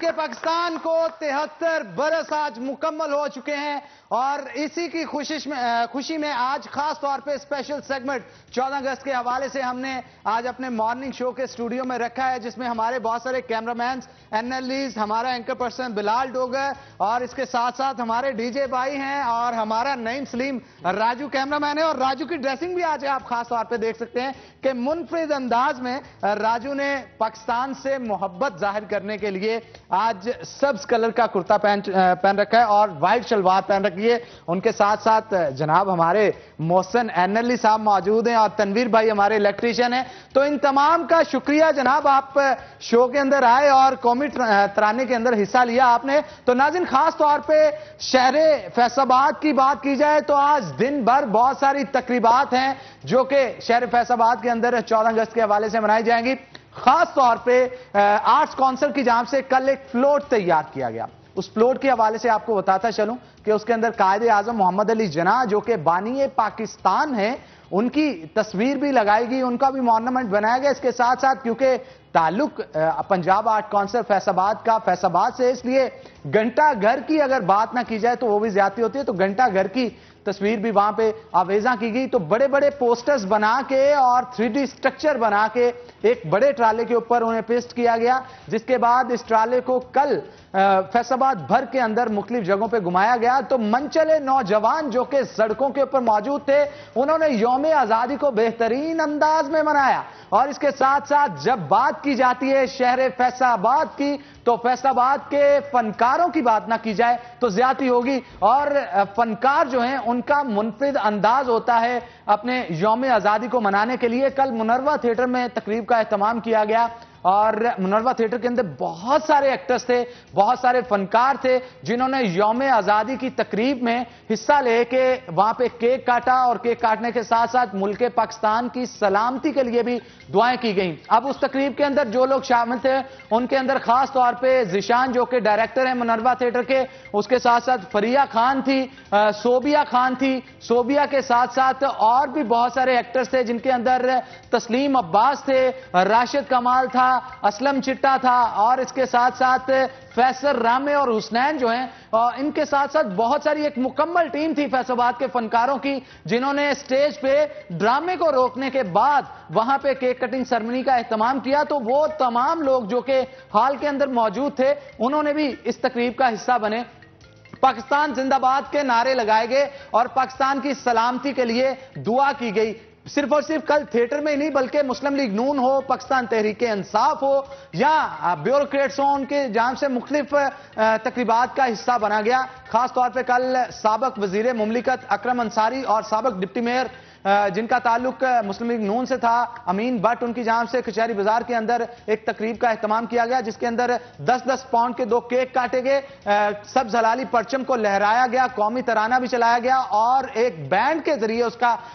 मुल्क पाकिस्तान को 73 बरस आज मुकम्मल हो चुके हैं और इसी की खुशी में आज खास तौर पे स्पेशल सेगमेंट 14 अगस्त के हवाले से हमने आज अपने मॉर्निंग शो के स्टूडियो में रखा है, जिसमें हमारे बहुत सारे कैमरामैन, एनएलईज, हमारा एंकर पर्सन बिलाल डोगर और इसके साथ साथ हमारे डीजे भाई हैं और हमारा नईम सलीम राजू कैमरामैन है। और राजू की ड्रेसिंग भी आज आप खास तौर पे देख सकते हैं कि मुनफरिद अंदाज में राजू ने पाकिस्तान से मोहब्बत जाहिर करने के लिए आज सब्ज कलर का कुर्ता पहन रखा है और व्हाइट शलवार पहन रखी है। उनके साथ साथ जनाब हमारे मोहसिन एनएलई साहब मौजूद हैं और तनवीर भाई हमारे इलेक्ट्रीशियन हैं। तो इन तमाम का शुक्रिया जनाब, आप शो के अंदर आए और कौमी तराने के अंदर हिस्सा लिया आपने। तो नाज़रीन, खास तौर पे शहरे फैसलाबाद की बात की जाए तो आज दिन भर बहुत सारी तकरीबात हैं जो कि शहर फैसलाबाद के अंदर 14 अगस्त के हवाले से मनाई जाएंगी। खास तौर पे आर्ट्स काउंसिल की जानिब से कल एक फ्लोट तैयार किया गया। उस फ्लोट के हवाले से आपको बताता चलूं कि उसके अंदर कायदे आजम मोहम्मद अली जिन्ना जो कि बानी पाकिस्तान है, उनकी तस्वीर भी लगाई गई, उनका भी मॉन्यूमेंट बनाया गया। इसके साथ साथ क्योंकि ताल्लुक पंजाब आर्ट काउंसिल फैसलाबाद से, इसलिए घंटा घर की अगर बात ना की जाए तो वो भी ज्यादती होती है। तो घंटा घर की तस्वीर भी वहां पे आवेजा की गई। तो बड़े बड़े पोस्टर्स बना के और 3D स्ट्रक्चर बना के एक बड़े ट्राले के ऊपर उन्हें पेस्ट किया गया, जिसके बाद इस ट्राले को कल फैसलाबाद भर के अंदर मुख्तलिफ जगहों पे घुमाया गया। तो मनचले नौजवान जो कि सड़कों के ऊपर मौजूद थे, उन्होंने यौम आजादी को बेहतरीन अंदाज में मनाया। और इसके साथ साथ जब बात की जाती है शहर फैसलाबाद की, तो फैसलाबाद के फनकारों की बात ना की जाए तो ज्यादती होगी। और फनकार जो हैं उनका मुनफरिद अंदाज होता है अपने यौम आजादी को मनाने के लिए। कल मुनर्वा थिएटर में तकरीब का एहतमाम किया गया और मुनर्वा थिएटर के अंदर बहुत सारे एक्टर्स थे, बहुत सारे फनकार थे जिन्होंने यौम आजादी की तकरीब में हिस्सा लेके वहां पे केक काटा और केक काटने के साथ साथ मुल्क पाकिस्तान की सलामती के लिए भी दुआएं की गई। अब उस तकरीब के अंदर जो लोग शामिल थे उनके अंदर खास तौर पे जिशान जो कि डायरेक्टर हैं मुनर्वा थिएटर के, उसके साथ साथ फरिया खान थी, सोबिया खान थी, सोबिया के साथ साथ और भी बहुत सारे एक्टर्स थे जिनके अंदर तस्लीम अब्बास थे, राशिद कमाल था, असलम चिट्टा था और इसके साथ साथ फैसल रामे और हुसनैन जो हैं, इनके साथ साथ बहुत सारी एक मुकम्मल टीम थी फैसलाबाद के फनकारों की, जिन्होंने स्टेज पे ड्रामे को रोकने के बाद वहां पे केक कटिंग सेरेमनी का एहतमाम किया। तो वो तमाम लोग जो कि हॉल के अंदर मौजूद थे, उन्होंने भी इस तकरीब का हिस्सा बने। पाकिस्तान जिंदाबाद के नारे लगाए गए और पाकिस्तान की सलामती के लिए दुआ की गई। सिर्फ और सिर्फ कल थिएटर में ही नहीं बल्कि मुस्लिम लीग नून हो, पाकिस्तान तहरीक इंसाफ हो या ब्यूरोक्रेट्स हो, उनके जानिब से मुख्तलिफ तकरीबात का हिस्सा बना गया। खास तौर पे कल साबक वजीर मुमलिकत अकरम अंसारी और साबक डिप्टी मेयर जिनका ताल्लुक मुस्लिम लीग नून से था, अमीन भट्ट, उनकी जानिब से कचहरी बाजार के अंदर एक तकरीब का एहतमाम किया गया जिसके अंदर 10-10 पाउंड के 2 केक काटे गए, सब्ज हलाली परचम को लहराया गया, कौमी तराना भी चलाया गया और एक बैंड के जरिए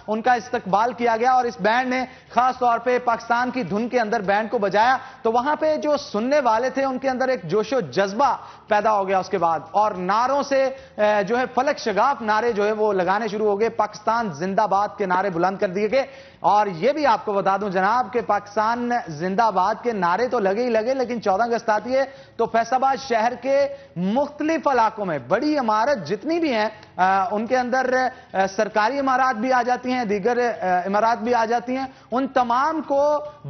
उनका इस्तकबाल किया गया। और इस बैंड ने खास तौर पे पाकिस्तान की धुन के अंदर बैंड को बजाया। तो वहां पे जो सुनने वाले थे उनके अंदर एक जोशो जज्बा पैदा हो गया उसके बाद, और नारों से जो है फलक शगाफ नारे जो है वो लगाने शुरू हो गए। पाकिस्तान जिंदाबाद के नारे बुलंद कर दिए गए। और यह भी आपको बता दूं जनाब कि पाकिस्तान जिंदाबाद के नारे तो लगे ही लगे, लेकिन 14 अगस्त आती है तो फैसलाबाद शहर के मुख्तलिफ इलाकों में बड़ी इमारत जितनी भी हैं उनके अंदर सरकारी इमारत भी आ जाती हैं, दीगर इमारत भी आ जाती हैं। उन तमाम को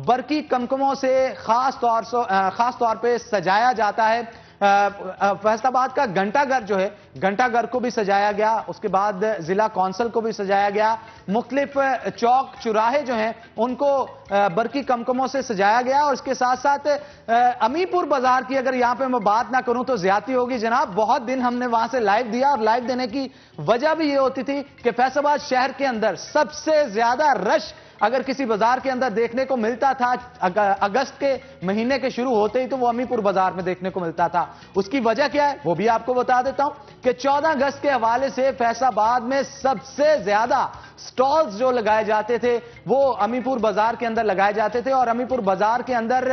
बरकी कमकमों से खास तौर पे सजाया जाता है। फैसलाबाद का घंटाघर जो है, घंटाघर को भी सजाया गया, उसके बाद जिला कौंसिल को भी सजाया गया, मुख्तलिफ चौक चौराहे जो हैं उनको बरकी कमकमों से सजाया गया। और इसके साथ साथ अमीपुर बाजार की अगर यहां पे मैं बात ना करूं तो ज्यादती होगी जनाब। बहुत दिन हमने वहां से लाइव दिया और लाइव देने की वजह भी ये होती थी कि फैसलाबाद शहर के अंदर सबसे ज्यादा रश अगर किसी बाजार के अंदर देखने को मिलता था अगस्त के महीने के शुरू होते ही, तो वो अमीपुर बाजार में देखने को मिलता था। उसकी वजह क्या है वो भी आपको बता देता हूं कि 14 अगस्त के हवाले से फैसलाबाद में सबसे ज्यादा स्टॉल्स जो लगाए जाते थे वो अमीपुर बाजार के अंदर लगाए जाते थे और अमीपुर बाजार के अंदर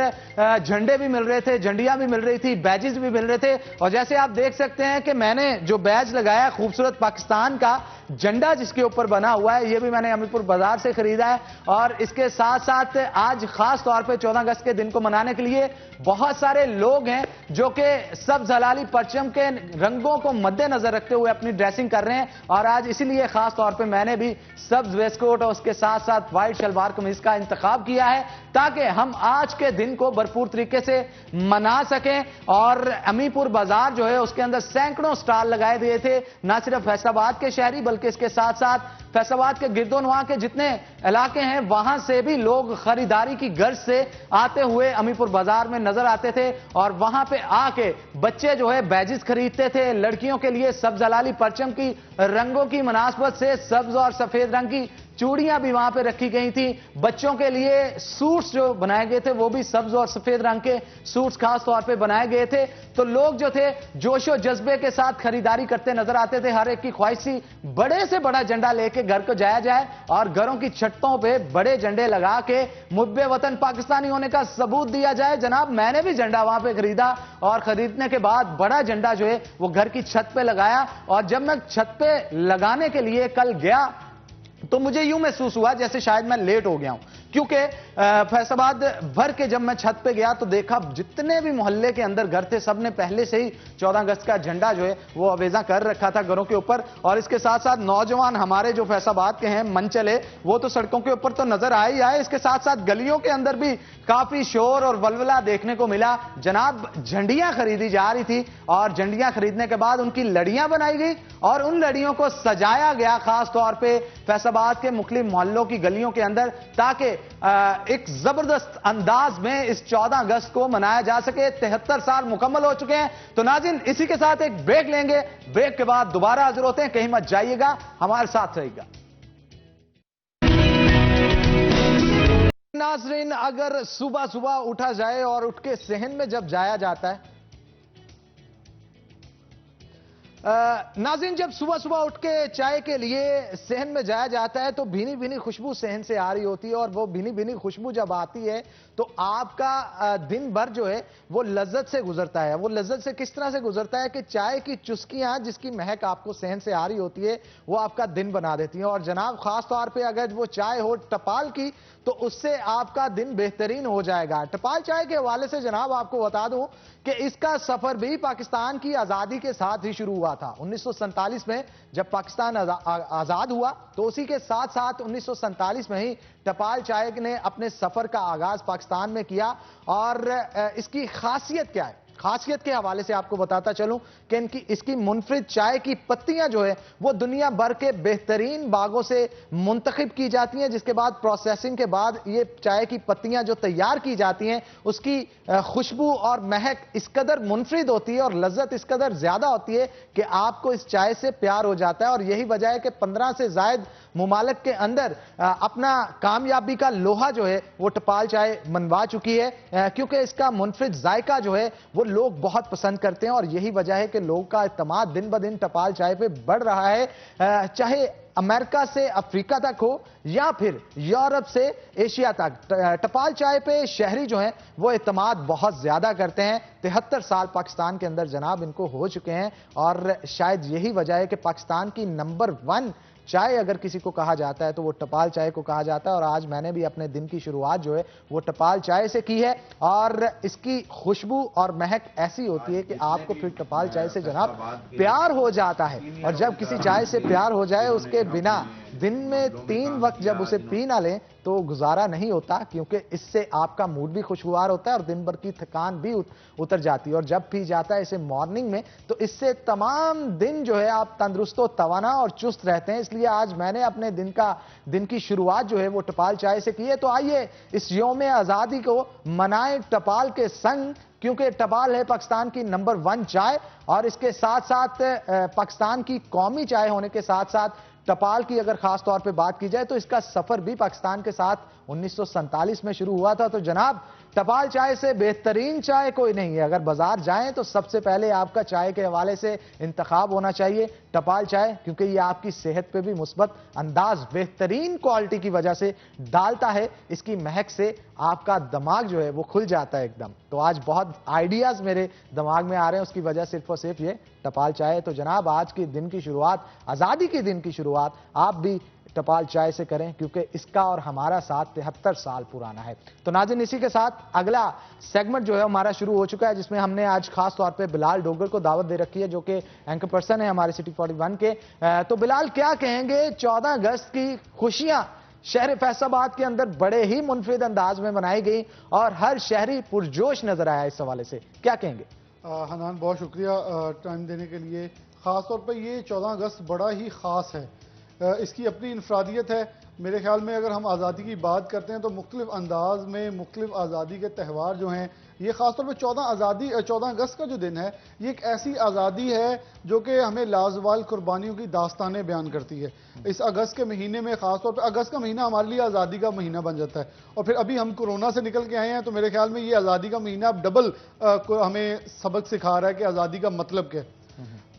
झंडे भी मिल रहे थे, झंडियां भी मिल रही थी, बैजेस भी मिल रहे थे। और जैसे आप देख सकते हैं कि मैंने जो बैज लगाया खूबसूरत पाकिस्तान का झंडा जिसके ऊपर बना हुआ है, ये भी मैंने अमीपुर बाजार से खरीदा है। और इसके साथ साथ आज खास तौर पे 14 अगस्त के दिन को मनाने के लिए बहुत सारे लोग हैं जो कि सब्ज हलाली परचम के रंगों को मद्देनजर रखते हुए अपनी ड्रेसिंग कर रहे हैं। और आज इसीलिए खास तौर पे मैंने भी सब्ज वेस्टकोट और उसके साथ साथ व्हाइट शलवार कमीज का इंतखाब किया है ताकि हम आज के दिन को भरपूर तरीके से मना सकें। और अमीपुर बाजार जो है उसके अंदर सैकड़ों स्टॉल लगाए दिए थे, ना सिर्फ फैसलाबाद के शहरी बल्कि इसके साथ साथ फैसलाबाद के गिरदोनवा के जितने इलाके हैं वहां से भी लोग खरीदारी की गर्ज से आते हुए अमीपुर बाजार में नजर आते थे। और वहां पे आके बच्चे जो है बैजेस खरीदते थे। लड़कियों के लिए सब्ज हलाली परचम की रंगों की मुनासबत से सब्ज और सफेद रंग की चूड़ियां भी वहां पे रखी गई थी। बच्चों के लिए सूट्स जो बनाए गए थे वो भी सब्ज और सफेद रंग के सूट्स खास तौर पे बनाए गए थे। तो लोग जो थे जोशो जज्बे के साथ खरीदारी करते नजर आते थे। हर एक की ख्वाहिश थी बड़े से बड़ा झंडा लेके घर को जाया जाए और घरों की छतों पे बड़े झंडे लगा के मुब्बे वतन पाकिस्तानी होने का सबूत दिया जाए। जनाब, मैंने भी झंडा वहां पे खरीदा और खरीदने के बाद बड़ा झंडा जो है वो घर की छत पे लगाया। और जब मैं छत पे लगाने के लिए कल गया तो मुझे यूं महसूस हुआ जैसे शायद मैं लेट हो गया हूं, क्योंकि फैसलाबाद भर के जब मैं छत पे गया तो देखा जितने भी मोहल्ले के अंदर घर थे सबने पहले से ही 14 अगस्त का झंडा जो है वो अवेजा कर रखा था घरों के ऊपर। और इसके साथ साथ नौजवान हमारे जो फैसलाबाद के हैं मंचले वो तो सड़कों के ऊपर तो नजर आए ही आए, इसके साथ साथ गलियों के अंदर भी काफी शोर और वलवला देखने को मिला। जनाब, झंडियां खरीदी जा रही थी और झंडियां खरीदने के बाद उनकी लड़ियां बनाई गई और उन लड़ियों को सजाया गया खास तौर पे फैसलाबाद के मुख्तलिफ मोहल्लों की गलियों के अंदर ताकि एक जबरदस्त अंदाज में इस 14 अगस्त को मनाया जा सके। 73 साल मुकम्मल हो चुके हैं। तो नाज़रीन, इसी के साथ एक ब्रेक लेंगे, ब्रेक के बाद दोबारा हाजिर होते हैं। कहीं मत जाइएगा, हमारे साथ रहिएगा। नाज़रीन, अगर सुबह सुबह उठा जाए और उठ के सहन में जब जाया जाता है, नाज़रीन जब सुबह सुबह उठ के चाय के लिए सहन में जाया जाता है तो भीनी भीनी खुशबू सहन से आ रही होती है। और वो भीनी भीनी खुशबू जब आती है तो आपका दिन भर जो है वो लज्जत से गुजरता है। वो लज्जत से किस तरह से गुजरता है कि चाय की चुस्कियां जिसकी महक आपको सहन से आ रही होती है वो आपका दिन बना देती हैं। और जनाब, खास तौर पे अगर वो चाय हो टपाल की तो उससे आपका दिन बेहतरीन हो जाएगा। टपाल चाय के हवाले से जनाब आपको बता दूं कि इसका सफर भी पाकिस्तान की आजादी के साथ ही शुरू हुआ था। 1947 में जब पाकिस्तान आजाद हुआ तो उसी के साथ साथ 1947 में ही टपाल चाय ने अपने सफर का आगाज पाकिस्तान में किया। और इसकी खासियत क्या है, खासियत के हवाले से आपको बताता चलूं कि इसकी मुनफरिद चाय की पत्तियां जो है वो दुनिया भर के बेहतरीन बागों से मुंतखब की जाती हैं, जिसके बाद प्रोसेसिंग के बाद ये चाय की पत्तियां जो तैयार की जाती हैं उसकी खुशबू और महक इस कदर मुनफरिद होती है और लज्जत इस कदर ज्यादा होती है कि आपको इस चाय से प्यार हो जाता है। और यही वजह है कि 15 से जायद मुमालिक के अंदर अपना कामयाबी का लोहा जो है वो टपाल चाय मनवा चुकी है, क्योंकि इसका मुनफरिद जायका जो है वो लोग बहुत पसंद करते हैं। और यही वजह है कि लोगों का इत्तेमाद दिन ब दिन टपाल चाय पे बढ़ रहा है, चाहे अमेरिका से अफ्रीका तक हो या फिर यूरोप से एशिया तक। टपाल चाय पे शहरी जो हैं वो इत्तेमाद बहुत ज्यादा करते हैं। 73 साल पाकिस्तान के अंदर जनाब इनको हो चुके हैं और शायद यही वजह है कि पाकिस्तान की नंबर 1 चाय अगर किसी को कहा जाता है तो वो टपाल चाय को कहा जाता है। और आज मैंने भी अपने दिन की शुरुआत जो है वो टपाल चाय से की है और इसकी खुशबू और महक ऐसी होती है कि आपको फिर टपाल चाय से जनाब प्यार हो जाता है। और जब किसी चाय से प्यार हो जाए उसके बिना दिन में 3 वक्त जब उसे पी ना लें तो गुजारा नहीं होता, क्योंकि इससे आपका मूड भी खुशगवार होता है और दिन भर की थकान भी उतर जाती है। और जब पी जाता है इसे मॉर्निंग में तो इससे तमाम दिन जो है आप तंदुरुस्त व तवाना और चुस्त रहते हैं। इसलिए आज मैंने अपने दिन की शुरुआत जो है वो टपाल चाय से की है। तो आइए इस यौम आज़ादी को मनाएं टपाल के संग, क्योंकि टपाल है पाकिस्तान की नंबर 1 चाय और इसके साथ साथ पाकिस्तान की कौमी चाय होने के साथ साथ ٹپال کی اگر خاص طور پہ بات کی جائے تو اس کا سفر بھی پاکستان کے ساتھ 1947 میں شروع ہوا تھا. تو جناب ٹپال چائے سے بہترین چائے کوئی نہیں ہے. اگر بازار جائیں تو سب سے پہلے آپ کا چائے کے حوالے سے انتخاب ہونا چاہیے ٹپال چائے, کیونکہ یہ آپ کی صحت پہ بھی مثبت انداز بہترین کوالٹی کی وجہ سے ڈالتا ہے. اس کی مہک سے آپ کا دماغ جو ہے وہ کھل جاتا ہے ایک دم. تو آج بہت آئیڈیاز میرے دماغ میں آ رہے ہیں, اس کی وجہ صرف اور صرف یہ ٹپال چائے. تو جناب آج کے دن کی شروعات, آزادی کے دن کی شروعات آپ بھی ٹپال چائے سے کریں, کیونکہ اس کا اور ہمارا ساتھ 73 سال پرانا ہے. تو ناظرین اسی کے ساتھ اگلا سیگمنٹ جو ہے ہمارا شروع ہو چکا ہے, جس میں ہم نے آج خاص طور پہ بلال ڈوگر کو دعوت دے رکھی ہے, جو کہ اینکر پرسن ہے ہمارے سٹی 41 کے. تو بلال کیا کہیں گے, 14 اگست کی خوشیاں شہر فیصل آباد کے اندر بڑے ہی منفرد انداز میں منائی گئی اور ہر شہری پرجوش نظر آیا, اس حوالے سے کیا کہیں گے؟ حنان بہت شکریہ ٹائم دینے کے لیے. خاص طور پہ یہ 14 اگست بڑا ہی خاص ہے, اس کی اپنی انفرادیت ہے. میرے خیال میں اگر ہم آزادی کی بات کرتے ہیں تو مختلف انداز میں مختلف آزادی کے تہوار جو ہیں, یہ خاص طور پہ 14 اگست کا جو دن ہے یہ ایک ایسی آزادی ہے جو کہ ہمیں لازوال قربانیوں کی داستانیں بیان کرتی ہے. اس اگست کے مہینے میں خاص طور پہ اگست کا مہینہ ہمارے لیے آزادی کا مہینہ بن جاتا ہے, اور پھر ابھی ہم کورونا سے نکل کے آئے ہیں, تو میرے خیال میں یہ آزادی کا مہینہ اب ڈبل ہمیں سبق سکھا رہا ہے کہ آزادی کا مطلب کیا ہے.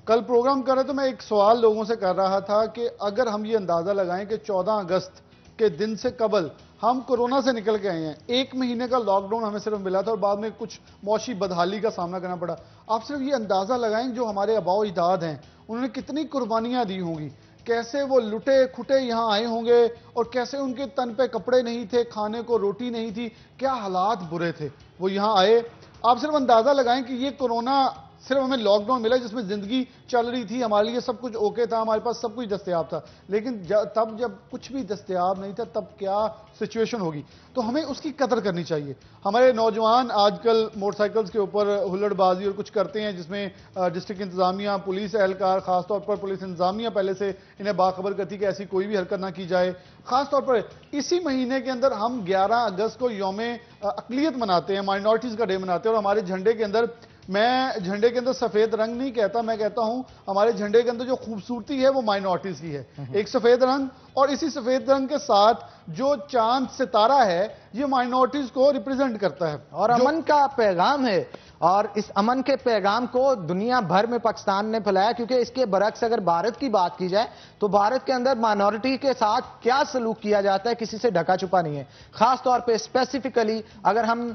کل پروگرام کر رہے تو میں ایک سوال لوگوں سے کر رہا تھا کہ اگر ہم یہ اندازہ لگائیں کہ 14 اگست کے دن سے قبل ہم کورونا سے نکل کے آئے ہیں, 1 مہینے کا لاک ڈاؤن ہمیں صرف ملا تھا اور بعد میں کچھ معاشی بدحالی کا سامنا کرنا پڑا. آپ صرف یہ اندازہ لگائیں جو ہمارے آباء و اجداد ہیں انہوں نے کتنی قربانیاں دی ہوں گی, کیسے وہ لٹے کھٹے یہاں آئے ہوں گے, اور کیسے ان کے تن پہ کپڑے نہیں تھے, کھانے کو روٹی نہیں تھی, کیا حالات برے تھے, وہ یہاں آئے. آپ صرف اندازہ لگائیں کہ یہ کورونا صرف ہمیں لاک ڈاؤن ملا جس میں زندگی چل رہی تھی, ہمارے لیے سب کچھ اوکے تھا, ہمارے پاس سب کچھ دستیاب تھا, لیکن تب جب کچھ بھی دستیاب نہیں تھا تب کیا سچویشن ہوگی. تو ہمیں اس کی قدر کرنی چاہیے. ہمارے نوجوان آج کل موٹر سائیکلز کے اوپر ہلڑ بازی اور کچھ کرتے ہیں, جس میں ڈسٹرکٹ انتظامیہ, پولیس اہلکار, خاص طور پر پولیس انتظامیہ پہلے سے انہیں باخبر کرتی کہ ایسی کوئی بھی حرکت نہ کی جائے. خاص طور پر اسی مہینے کے اندر ہم 11 اگست کو یوم اقلیت مناتے ہیں, مائنورٹیز کا ڈے مناتے ہیں, اور ہمارے جھنڈے کے اندر, میں جھنڈے کے اندر سفید رنگ نہیں کہتا, میں کہتا ہوں ہمارے جھنڈے کے اندر جو خوبصورتی ہے وہ مائنورٹیز کی ہے. ایک سفید رنگ, اور اسی سفید رنگ کے ساتھ جو چاند ستارہ ہے یہ مائنورٹیز کو ریپرزینٹ کرتا ہے اور امن کا پیغام ہے, اور اس امن کے پیغام کو دنیا بھر میں پاکستان نے پھیلایا. کیونکہ اس کے برعکس اگر بھارت کی بات کی جائے تو بھارت کے اندر مائنورٹی کے ساتھ کیا سلوک کیا جاتا ہے کسی سے ڈھکا چھپا نہیں ہے. خاص طور پہ اسپیسیفکلی اگر ہم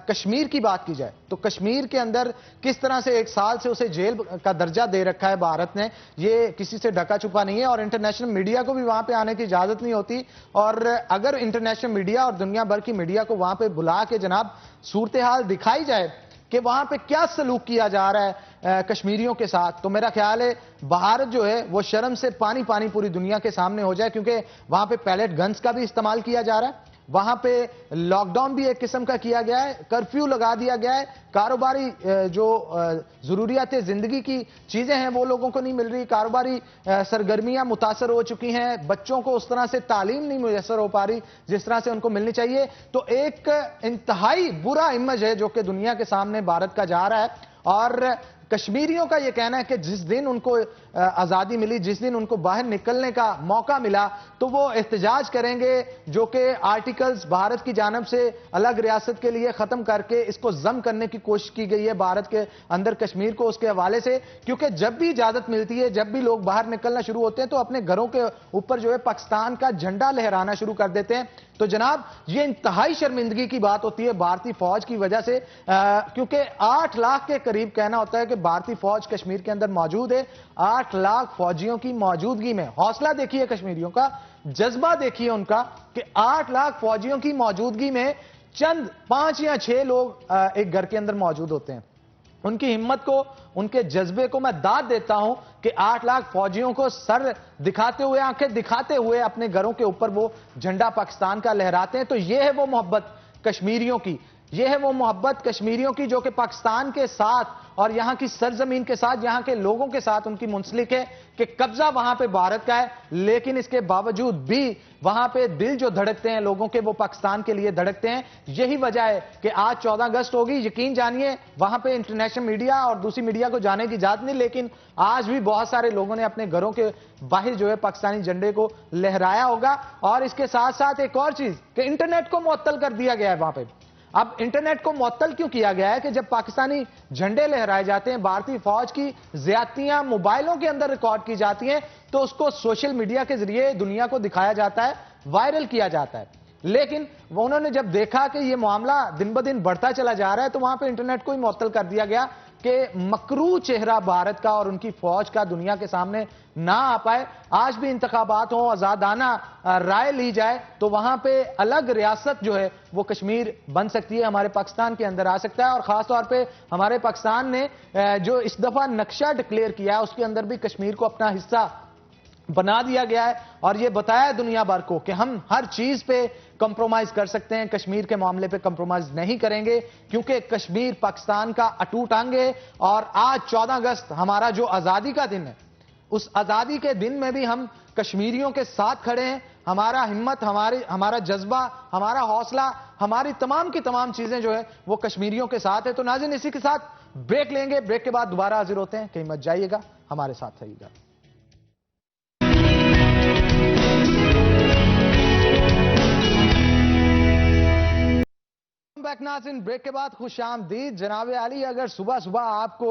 کشمیر کی بات کی جائے تو کشمیر کے اندر کس طرح سے 1 سال سے اسے جیل کا درجہ دے رکھا ہے بھارت نے, یہ کسی سے ڈھکا چھپا نہیں ہے. اور انٹرنیشنل میڈیا کو بھی وہاں پہ آنے کی اجازت نہیں ہوتی, اور اگر انٹرنیشنل میڈیا اور دنیا بھر کی میڈیا کو وہاں پہ بلا کے جناب صورتحال دکھائی جائے کہ وہاں پہ کیا سلوک کیا جا رہا ہے کشمیریوں کے ساتھ, تو میرا خیال ہے بھارت جو ہے وہ شرم سے پانی پوری دنیا کے سامنے ہو جائے. کیونکہ وہاں پہ پیلیٹ گنز کا بھی استعمال کیا جا رہا ہے, وہاں پہ لاک ڈاؤن بھی ایک قسم کا کیا گیا ہے, کرفیو لگا دیا گیا ہے, کاروباری جو ضروریات زندگی کی چیزیں ہیں وہ لوگوں کو نہیں مل رہی, کاروباری سرگرمیاں متاثر ہو چکی ہیں, بچوں کو اس طرح سے تعلیم نہیں میسر ہو پا رہی جس طرح سے ان کو ملنی چاہیے. تو ایک انتہائی برا امیج ہے جو کہ دنیا کے سامنے بھارت کا جا رہا ہے. اور کشمیریوں کا یہ کہنا ہے کہ جس دن ان کو آزادی ملی, جس دن ان کو باہر نکلنے کا موقع ملا, تو وہ احتجاج کریں گے جو کہ آرٹیکلز بھارت کی جانب سے الگ ریاست کے لیے ختم کر کے اس کو ضم کرنے کی کوشش کی گئی ہے بھارت کے اندر کشمیر کو اس کے حوالے سے. کیونکہ جب بھی اجازت ملتی ہے, جب بھی لوگ باہر نکلنا شروع ہوتے ہیں تو اپنے گھروں کے اوپر جو ہے پاکستان کا جھنڈا لہرانا شروع کر دیتے ہیں. تو جناب یہ انتہائی شرمندگی کی بات ہوتی ہے بھارتی فوج کی وجہ سے, کیونکہ 8 لاکھ کے قریب کہنا ہوتا ہے کہ بھارتی فوج کشمیر کے اندر موجود ہے. 8 لاکھ فوجیوں کی موجودگی میں حوصلہ دیکھیے کشمیریوں کا, جذبہ دیکھیے ان کا, کہ 8 لاکھ فوجیوں کی موجودگی میں چند 5 یا 6 لوگ ایک گھر کے اندر موجود ہوتے ہیں. ان کی ہمت کو, ان کے جذبے کو میں داد دیتا ہوں کہ 8 لاکھ فوجیوں کو سر دکھاتے ہوئے, آنکھیں دکھاتے ہوئے اپنے گھروں کے اوپر وہ جھنڈا پاکستان کا لہراتے ہیں. تو یہ ہے وہ محبت کشمیریوں کی. یہ ہے وہ محبت کشمیریوں کی جو کہ پاکستان کے ساتھ اور یہاں کی سرزمین کے ساتھ، یہاں کے لوگوں کے ساتھ ان کی منسلک ہے کہ قبضہ وہاں پہ بھارت کا ہے، لیکن اس کے باوجود بھی وہاں پہ دل جو دھڑکتے ہیں لوگوں کے وہ پاکستان کے لیے دھڑکتے ہیں۔ یہی وجہ ہے کہ آج 14 اگست ہوگی، یقین جانیے وہاں پہ انٹرنیشنل میڈیا اور دوسری میڈیا کو جانے کی اجازت نہیں، لیکن آج بھی بہت سارے لوگوں نے اپنے گھروں کے باہر جو ہے پاکستانی جھنڈے کو لہرایا ہوگا۔ اور اس کے ساتھ ساتھ ایک اور چیز کہ انٹرنیٹ کو معطل کر دیا گیا ہے وہاں پہ۔ اب انٹرنیٹ کو معطل کیوں کیا گیا ہے کہ جب پاکستانی جھنڈے لہرائے جاتے ہیں، بھارتی فوج کی زیادتیاں موبائلوں کے اندر ریکارڈ کی جاتی ہیں تو اس کو سوشل میڈیا کے ذریعے دنیا کو دکھایا جاتا ہے، وائرل کیا جاتا ہے۔ لیکن انہوں نے جب دیکھا کہ یہ معاملہ دن بدن بڑھتا چلا جا رہا ہے تو وہاں پہ انٹرنیٹ کو ہی معطل کر دیا گیا کہ مکروہ چہرہ بھارت کا اور ان کی فوج کا دنیا کے سامنے نہ آ پائے۔ آج بھی انتخابات ہوں، آزادانہ رائے لی جائے تو وہاں پہ الگ ریاست جو ہے وہ کشمیر بن سکتی ہے، ہمارے پاکستان کے اندر آ سکتا ہے۔ اور خاص طور پہ ہمارے پاکستان نے جو اس دفعہ نقشہ ڈکلیئر کیا ہے اس کے اندر بھی کشمیر کو اپنا حصہ بنا دیا گیا ہے اور یہ بتایا دنیا بھر کو کہ ہم ہر چیز پہ کمپرومائز کر سکتے ہیں، کشمیر کے معاملے پہ کمپرومائز نہیں کریں گے کیونکہ کشمیر پاکستان کا اٹوٹ انگ ہے۔ اور آج 14 اگست ہمارا جو آزادی کا دن ہے، اس آزادی کے دن میں بھی ہم کشمیریوں کے ساتھ کھڑے ہیں۔ ہمارا ہمت، ہمارا جذبہ، ہمارا حوصلہ، ہماری تمام کی تمام چیزیں جو ہے وہ کشمیریوں کے ساتھ ہے۔ تو ناظرین اسی کے ساتھ بریک لیں گے، بریک کے بعد دوبارہ حاضر ہوتے ہیں، کہیں مت جائیے گا، ہمارے ساتھ رہیے گا۔ بیک ناظرین، بریک کے بعد خوش آمدید۔ جناب عالی، اگر صبح صبح آپ کو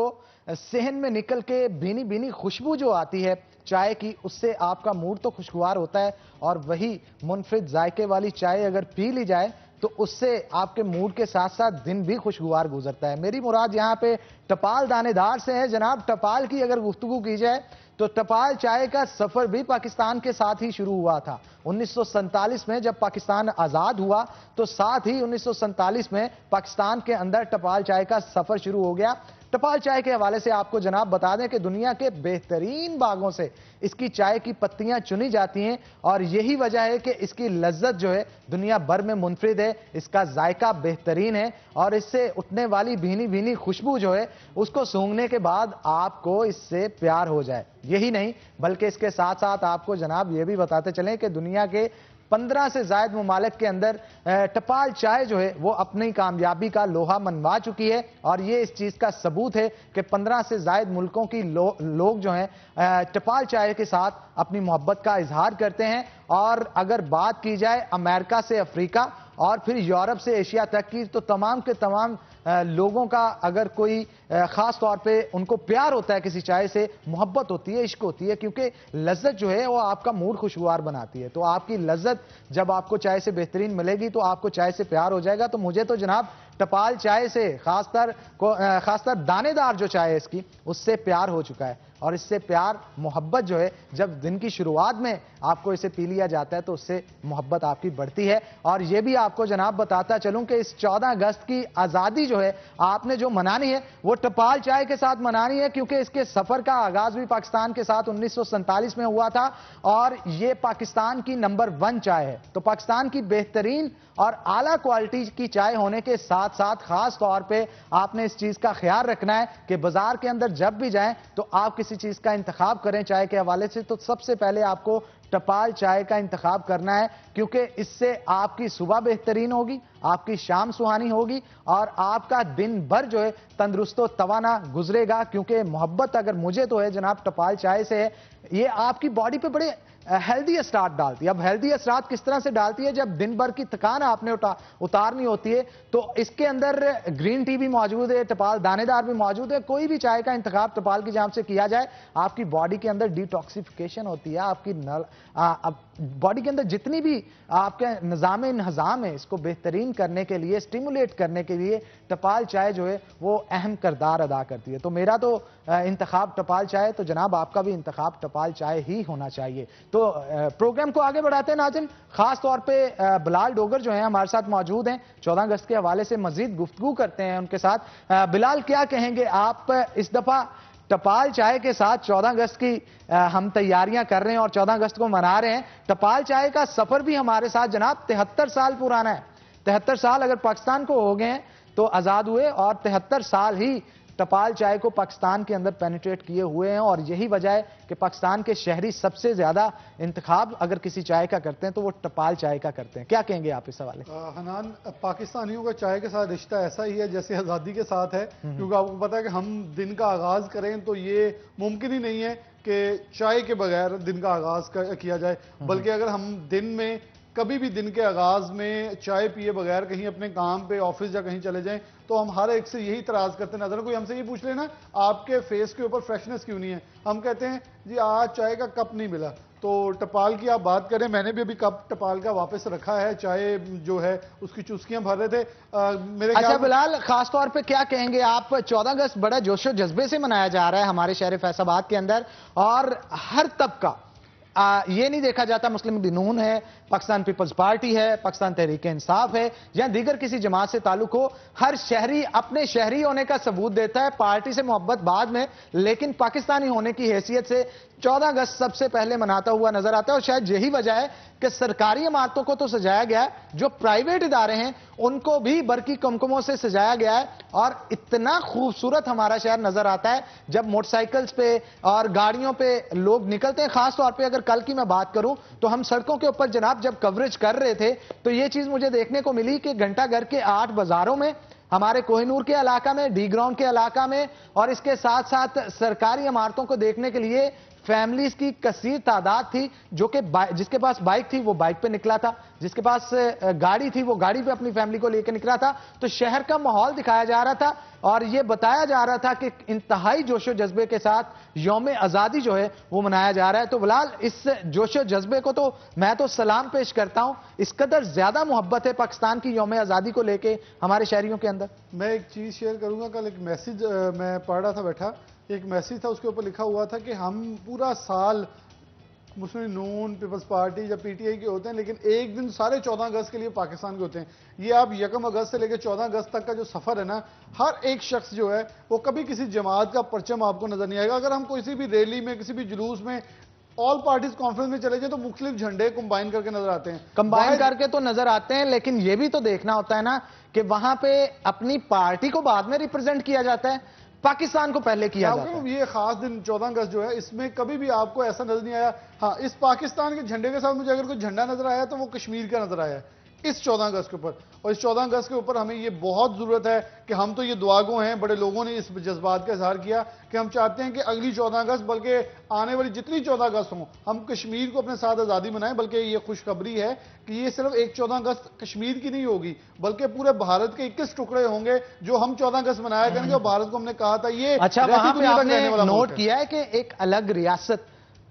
صحن میں نکل کے بھینی بھینی خوشبو جو آتی ہے چائے کی، اس سے آپ کا موڈ تو خوشگوار ہوتا ہے، اور وہی منفرد ذائقے والی چائے اگر پی لی جائے تو اس سے آپ کے موڈ کے ساتھ ساتھ دن بھی خوشگوار گزرتا ہے۔ میری مراد یہاں پہ ٹپال دانے دار سے ہے۔ جناب ٹپال کی اگر گفتگو کی جائے تو ٹپال چائے کا سفر بھی پاکستان کے ساتھ ہی شروع ہوا تھا۔ 1947 میں جب پاکستان آزاد ہوا تو ساتھ ہی 1947 میں پاکستان کے اندر ٹپال چائے کا سفر شروع ہو گیا۔ ٹپال چائے کے حوالے سے آپ کو جناب بتا دیں کہ دنیا کے بہترین باغوں سے اس کی چائے کی پتیاں چنی جاتی ہیں، اور یہی وجہ ہے کہ اس کی لذت جو ہے دنیا بھر میں منفرد ہے، اس کا ذائقہ بہترین ہے، اور اس سے اٹھنے والی بھینی بھینی خوشبو جو ہے اس کو سونگھنے کے بعد آپ کو اس سے پیار ہو جائے۔ یہی نہیں بلکہ اس کے ساتھ ساتھ آپ کو جناب یہ بھی بتاتے چلیں کہ دنیا کے 15 سے زائد ممالک کے اندر ٹپال چائے جو ہے وہ اپنی کامیابی کا لوہا منوا چکی ہے، اور یہ اس چیز کا ثبوت ہے کہ 15 سے زائد ملکوں کی لوگ جو ہیں ٹپال چائے کے ساتھ اپنی محبت کا اظہار کرتے ہیں۔ اور اگر بات کی جائے امریکہ سے افریقہ اور پھر یورپ سے ایشیا تک کی، تو تمام کے تمام لوگوں کا اگر کوئی خاص طور پہ ان کو پیار ہوتا ہے کسی چائے سے، محبت ہوتی ہے، عشق ہوتی ہے، کیونکہ لذت جو ہے وہ آپ کا موڈ خوشگوار بناتی ہے۔ تو آپ کی لذت جب آپ کو چائے سے بہترین ملے گی تو آپ کو چائے سے پیار ہو جائے گا۔ تو مجھے تو جناب ٹپال چائے سے خاص طر دانے دار جو چائے ہے اس کی، اس سے پیار ہو چکا ہے، اور اس سے پیار محبت جو ہے جب دن کی شروعات میں آپ کو اسے پی لیا جاتا ہے تو اس سے محبت آپ کی بڑھتی ہے۔ اور یہ بھی آپ کو جناب بتاتا چلوں کہ اس 14 اگست کی آزادی جو ہے آپ نے جو منانی ہے وہ ٹپال چائے کے ساتھ منانی ہے، کیونکہ اس کے سفر کا آغاز بھی پاکستان کے ساتھ 1947 میں ہوا تھا، اور یہ پاکستان کی نمبر 1 چائے ہے۔ تو پاکستان کی بہترین اور اعلیٰ کوالٹی کی چائے ہونے کے ساتھ ساتھ خاص طور پہ آپ نے اس چیز کا خیال رکھنا ہے کہ بازار کے اندر جب بھی جائیں تو آپ کسی چیز کا انتخاب کریں چائے کے حوالے سے تو سب سے پہلے آپ کو ٹپال چائے کا انتخاب کرنا ہے، کیونکہ اس سے آپ کی صبح بہترین ہوگی، آپ کی شام سہانی ہوگی، اور آپ کا دن بھر جو ہے تندرست و توانا گزرے گا۔ کیونکہ محبت اگر مجھے تو ہے جناب ٹپال چائے سے ہے، یہ آپ کی باڈی پہ بڑے ہیلدی اثرات ڈالتی ہے۔ اب ہیلدی اثرات کس طرح سے ڈالتی ہے؟ جب دن بھر کی تھکان آپ نے اتارنی ہوتی ہے تو اس کے اندر گرین ٹی بھی موجود ہے، ٹپال دانے دار بھی موجود ہے۔ کوئی بھی چائے کا انتخاب ٹپال کی جانب سے کیا جائے، آپ کی باڈی کے اندر ڈیٹاکسیفیکیشن ہوتی ہے، آپ کی باڈی کے اندر جتنی بھی آپ کے نظام انہضام ہے اس کو بہترین کرنے کے لیے، سٹیمولیٹ کرنے کے لیے ٹپال چائے جو ہے وہ اہم کردار ادا کرتی ہے۔ تو میرا تو انتخاب ٹپال چائے، تو جناب آپ کا بھی انتخاب ٹپال چائے ہی ہونا چاہیے۔ تو پروگرام کو آگے بڑھاتے ہیں ناظرین، خاص طور پہ بلال ڈوگر جو ہیں ہمارے ساتھ موجود ہیں، 14 اگست کے حوالے سے مزید گفتگو کرتے ہیں ان کے ساتھ۔ بلال کیا کہیں گے آپ؟ اس دفعہ ٹپال چائے کے ساتھ 14 اگست کی ہم تیاریاں کر رہے ہیں اور 14 اگست کو منا رہے ہیں۔ ٹپال چائے کا سفر بھی ہمارے ساتھ جناب 73 سال پرانا ہے۔ 73 साल अगर पाकिस्तान को हो गए हैं तो आजाद हुए, और 73 साल ही टपाल चाय को पाकिस्तान के अंदर पेनिट्रेट किए हुए हैं, और यही वजह है कि पाकिस्तान के शहरी सबसे ज्यादा इंतखाब अगर किसी चाय का करते हैं तो वो टपाल चाय का करते हैं। क्या कहेंगे आप इस हवाले? हनान, पाकिस्तानियों का चाय के साथ रिश्ता ऐसा ही है जैसे आज़ादी के साथ है, क्योंकि आपको पता है कि हम दिन का आगाज करें तो ये मुमकिन ही नहीं है कि चाय के बगैर दिन का आगाज किया जाए, बल्कि अगर हम दिन में कभी भी दिन के आगाज में चाय पिए बगैर कहीं अपने काम पे ऑफिस या कहीं चले जाएं तो हम हर एक से यही इतराज करते नजर। कोई हमसे ये पूछ लेना आपके फेस के ऊपर फ्रेशनेस क्यों नहीं है, हम कहते हैं जी आज चाय का कप नहीं मिला। तो टपाल की आप बात करें, मैंने भी अभी कप टपाल का वापस रखा है, चाय जो है उसकी चुस्कियां भर रहे थे मेरे। अच्छा बिलाल, खास तौर पे क्या कहेंगे आप? 14 अगस्त बड़ा जोशो जज्बे से मनाया जा रहा है हमारे शहर फैसलाबाद के अंदर, और हर तबका ये नहीं देखा जाता मुस्लिम लीग नून है, पाकिस्तान पीपल्स पार्टी है, पाकिस्तान तहरीक इंसाफ है या दीगर किसी जमात से ताल्लुक हो, हर शहरी अपने शहरी होने का सबूत देता है, पार्टी से मोहब्बत बाद में, लेकिन पाकिस्तानी होने की हैसियत से 14 अगस्त सबसे पहले मनाता हुआ नजर आता है। और शायद यही वजह है कि सरकारी इमारतों को तो सजाया गया है, जो प्राइवेट इदारे हैं उनको भी बरकी कुमकुमों से सजाया गया है, और इतना खूबसूरत हमारा शहर नजर आता है जब मोटरसाइकिल्स पे और गाड़ियों पे लोग निकलते हैं। खास तौर पे अगर कल की मैं बात करूं तो हम सड़कों के ऊपर जनाब जब कवरेज कर रहे थे तो ये चीज मुझे देखने को मिली कि घंटाघर के 8 बाजारों में, हमारे कोहिनूर के इलाका में, डी ग्राउंड के इलाका में, और इसके साथ साथ सरकारी इमारतों को देखने के लिए फैमिलीज की कसीर तादाद थी, जो कि जिसके पास बाइक थी वो बाइक पे निकला था, जिसके पास गाड़ी थी वो गाड़ी पे अपनी फैमिली को लेकर निकला था। तो शहर का माहौल दिखाया जा रहा था और ये बताया जा रहा था कि इंतहाई जोशो जज्बे के साथ यौम आज़ादी जो है वो मनाया जा रहा है। तो बिलाल, इस जोशो जज्बे को तो मैं तो सलाम पेश करता हूं, इस कदर ज्यादा मोहब्बत है पाकिस्तान की यौम आज़ादी को लेके हमारे शहरियों के अंदर। मैं एक चीज शेयर करूंगा, कल एक मैसेज मैं पढ़ रहा था बैठा, एक मैसेज था उसके ऊपर लिखा हुआ था कि हम पूरा साल मुस्लिम नून, पीपल्स पार्टी या पीटीआई के होते हैं, लेकिन एक दिन सारे 14 अगस्त के लिए पाकिस्तान के होते हैं। ये आप 1 अगस्त से लेकर 14 अगस्त तक का जो सफर है ना, हर एक शख्स जो है वो कभी किसी जमात का परचम आपको नजर नहीं आएगा। अगर हम किसी भी रैली में, किसी भी जुलूस में, ऑल पार्टीज कॉन्फ्रेंस में चले जाए तो मुख्तलिफ झंडे कंबाइन करके नजर आते हैं, कंबाइन करके तो नजर आते हैं, लेकिन ये भी तो देखना होता है ना कि वहां पे अपनी पार्टी को बाद में रिप्रेजेंट किया जाता है, पाकिस्तान को पहले किया जाता है। ये खास दिन 14 अगस्त जो है इसमें कभी भी आपको ऐसा नजर नहीं आया। हाँ, इस पाकिस्तान के झंडे के साथ मुझे अगर कोई झंडा नजर आया तो वो कश्मीर का नजर आया इस 14 अगस्त के ऊपर। और इस 14 अगस्त के ऊपर हमें ये बहुत जरूरत है कि हम तो ये दुआगो हैं, बड़े लोगों ने इस जज्बात का इजहार किया कि हम चाहते हैं कि अगली 14 अगस्त बल्कि आने वाली जितनी 14 अगस्त हों, हम कश्मीर को अपने साथ आज़ादी मनाएं। बल्कि ये खुशखबरी है कि ये सिर्फ एक 14 अगस्त कश्मीर की नहीं होगी, बल्कि पूरे भारत के 21 टुकड़े होंगे जो हम 14 अगस्त मनाया करेंगे। और भारत को हमने कहा था ये अच्छा, वहां पे आपने नोट किया है कि एक अलग रियासत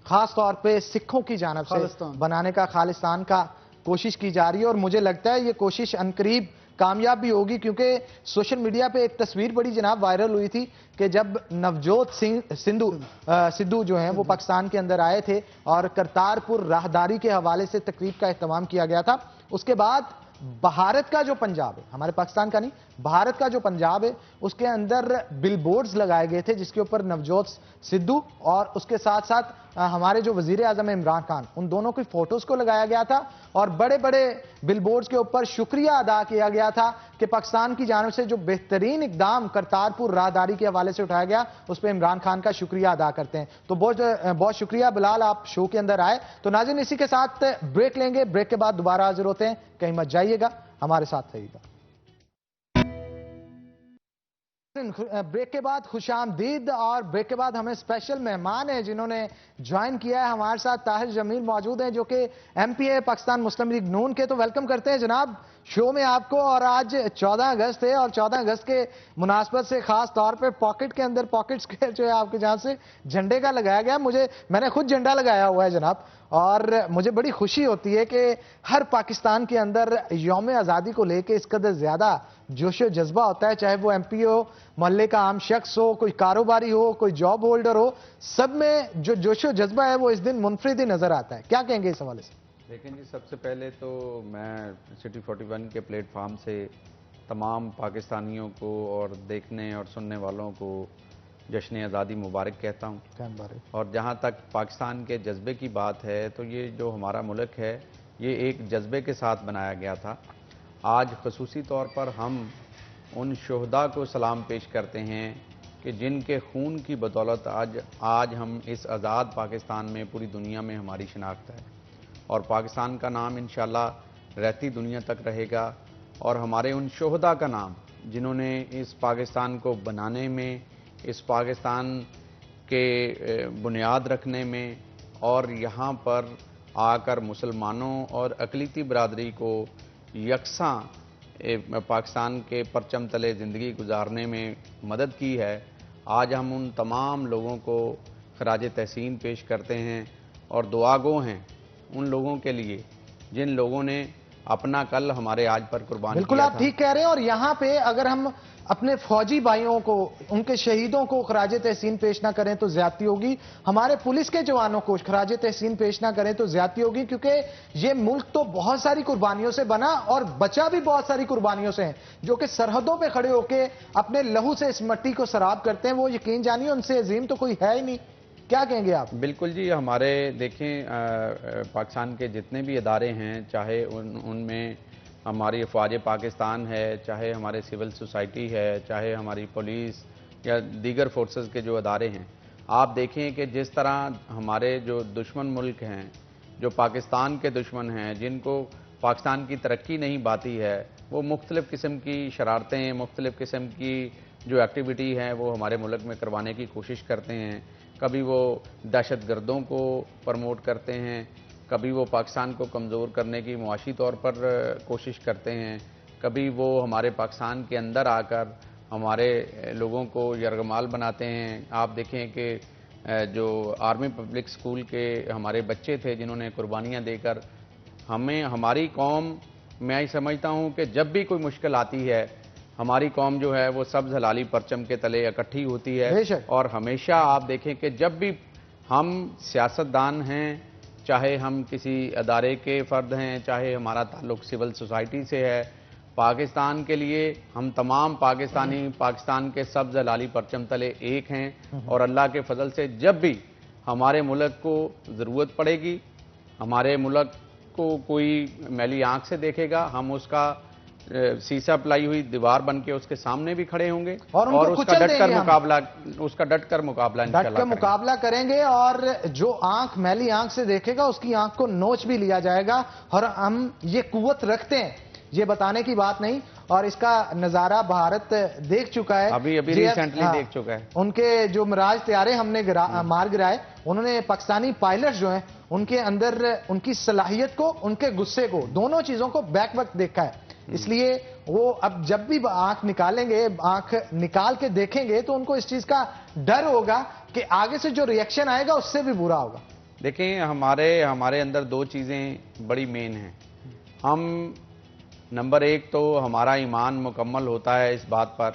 खास तौर पे सिखों की जानिब से बनाने का, खालिस्तान का कोशिश की जा रही है, और मुझे लगता है ये कोशिश अनकरीब कामयाब भी होगी, क्योंकि सोशल मीडिया पे एक तस्वीर बड़ी जनाब वायरल हुई थी कि जब नवजोत सिद्धू जो हैं वो पाकिस्तान के अंदर आए थे और करतारपुर राहदारी के हवाले से तकरीब का एहतमाम किया गया था। उसके बाद भारत का जो पंजाब है, हमारे पाकिस्तान का नहीं, भारत का जो पंजाब है, उसके अंदर बिलबोर्ड्स लगाए गए थे जिसके ऊपर नवजोत सिद्धू और उसके साथ साथ हमारे जो वजीर आजम इमरान खान, उन दोनों की फोटोज को लगाया गया था, और बड़े बड़े बिलबोर्ड्स के ऊपर शुक्रिया अदा किया गया था कि पाकिस्तान की जानिब से जो बेहतरीन इकदाम करतारपुर राहदारी के हवाले से उठाया गया उस पर इमरान खान का शुक्रिया अदा करते हैं। तो बहुत शुक्रिया बिलाल, आप शो के अंदर आए। तो नाज़रीन, इसी के साथ ब्रेक लेंगे, ब्रेक के बाद दोबारा हाजिर होते हैं, कहीं मत जाइएगा, हमारे साथ रहिएगा। ब्रेक के बाद खुशामदीद, और ब्रेक के बाद हमें स्पेशल मेहमान है जिन्होंने ज्वाइन किया है हमारे साथ। ताहिर जमील मौजूद हैं जो कि एमपी है पाकिस्तान मुस्लिम लीग नून के। तो वेलकम करते हैं जनाब शो में आपको। और आज 14 अगस्त है और 14 अगस्त के मुनासबत से खास तौर पे पॉकेट के अंदर पॉकेट स्क्वायर जो है आपके जहां से झंडे का लगाया गया, मैंने खुद झंडा लगाया हुआ है जनाब, और मुझे बड़ी खुशी होती है कि हर पाकिस्तान के अंदर यौम आज़ादी को लेके इस कदर ज्यादा जोशो जज्बा होता है, चाहे वो एमपी हो, मोहल्ले का आम शख्स हो, कोई कारोबारी हो, कोई जॉब होल्डर हो, सब में जो जोशो जज्बा है वो इस दिन मुनफरिद ही नजर आता है। क्या कहेंगे इस हवाले से? देखें जी, सबसे पहले तो मैं सिटी 41 के प्लेटफार्म से तमाम पाकिस्तानियों को और देखने और सुनने वालों को जश्न आज़ादी मुबारक कहता हूँ। और जहाँ तक पाकिस्तान के जज्बे की बात है तो ये जो हमारा मुल्क है ये एक जज्बे के साथ बनाया गया था। आज खसूसी तौर पर हम उन शहदा को सलाम पेश करते हैं कि जिनके खून की बदौलत आज हम इस आज़ाद पाकिस्तान में पूरी दुनिया में हमारी शनाख्त है और पाकिस्तान का नाम इंशाअल्लाह रहती दुनिया तक रहेगा। और हमारे उन शहदा का नाम जिन्होंने इस पाकिस्तान को बनाने में, इस पाकिस्तान के बुनियाद रखने में और यहाँ पर आकर मुसलमानों और अक़लीती बरादरी को यकसां पाकिस्तान के परचम तले ज़िंदगी गुजारने में मदद की है, आज हम उन तमाम लोगों को खराज तहसीन पेश करते हैं और दुआगो हैं उन लोगों के लिए जिन लोगों ने अपना कल हमारे आज पर कुर्बान किया था। बिल्कुल आप ठीक कह रहे हैं। और यहाँ पे अगर हम अपने फौजी भाइयों को, उनके शहीदों को खराज तहसीन पेश ना करें तो ज्यादती होगी, हमारे पुलिस के जवानों को खराज तहसीन पेश ना करें तो ज्यादती होगी, क्योंकि ये मुल्क तो बहुत सारी कुर्बानियों से बना और बचा भी बहुत सारी कुर्बानियों से है, जो कि सरहदों पे खड़े होके अपने लहू से इस मिट्टी को सराब करते हैं। वो यकीन जानिए उनसे अजीम तो कोई है ही नहीं। क्या कहेंगे आप? बिल्कुल जी, हमारे देखें पाकिस्तान के जितने भी इदारे हैं, चाहे उनमें हमारी अफवाज पाकिस्तान है, चाहे हमारे सिविल सोसाइटी है, चाहे हमारी पुलिस या दीगर फोर्सेस के जो अदारे हैं, आप देखें कि जिस तरह हमारे जो दुश्मन मुल्क हैं, जो पाकिस्तान के दुश्मन हैं, जिनको पाकिस्तान की तरक्की नहीं बाती है, वो मुख्तलिफ़ किस्म की शरारतें, मुख्तलिफ़ किस्म की जो एक्टिविटी हैं वो हमारे मुल्क में करवाने की कोशिश करते हैं। कभी वो दहशत गर्दों को प्रमोट करते हैं, कभी वो पाकिस्तान को कमज़ोर करने की मुआशी तौर पर कोशिश करते हैं, कभी वो हमारे पाकिस्तान के अंदर आकर हमारे लोगों को यरगमाल बनाते हैं। आप देखें कि जो आर्मी पब्लिक स्कूल के हमारे बच्चे थे जिन्होंने कुर्बानियाँ देकर हमारी कौम, मैं ही समझता हूँ कि जब भी कोई मुश्किल आती है हमारी कौम जो है वो सब्ज़ हलाली परचम के तले इकट्ठी होती है। और हमेशा आप देखें कि जब भी हम सियासतदान हैं, चाहे हम किसी अदारे के फ़र्द हैं, चाहे हमारा ताल्लुक़ सिविल सोसाइटी से है, पाकिस्तान के लिए हम तमाम पाकिस्तानी पाकिस्तान के सब्ज़ हलाली परचम तले एक हैं। और अल्लाह के फजल से जब भी हमारे मुल्क को ज़रूरत पड़ेगी, हमारे मुल्क को कोई मैली आंख से देखेगा, हम उसका सीसा पलाई हुई दीवार बन के उसके सामने भी खड़े होंगे और उसका डट कर मुकाबला करेंगे। और जो आंख मैली आंख से देखेगा उसकी आंख को नोच भी लिया जाएगा। और हम ये कुव्वत रखते हैं, ये बताने की बात नहीं। और इसका नजारा भारत देख चुका है, अभी रिसेंटली देख चुका है। उनके जो मिराज तैयारे हमने मार गिराए, उन्होंने पाकिस्तानी पायलट्स जो हैं उनके अंदर उनकी सलाहियत को, उनके गुस्से को, दोनों चीजों को बैक वक्त देखा है। इसलिए वो अब जब भी आंख निकालेंगे, आंख निकाल के देखेंगे तो उनको इस चीज का डर होगा कि आगे से जो रिएक्शन आएगा उससे भी बुरा होगा। देखें, हमारे अंदर दो चीजें बड़ी मेन हैं। हम नंबर एक तो हमारा ईमान मुकम्मल होता है इस बात पर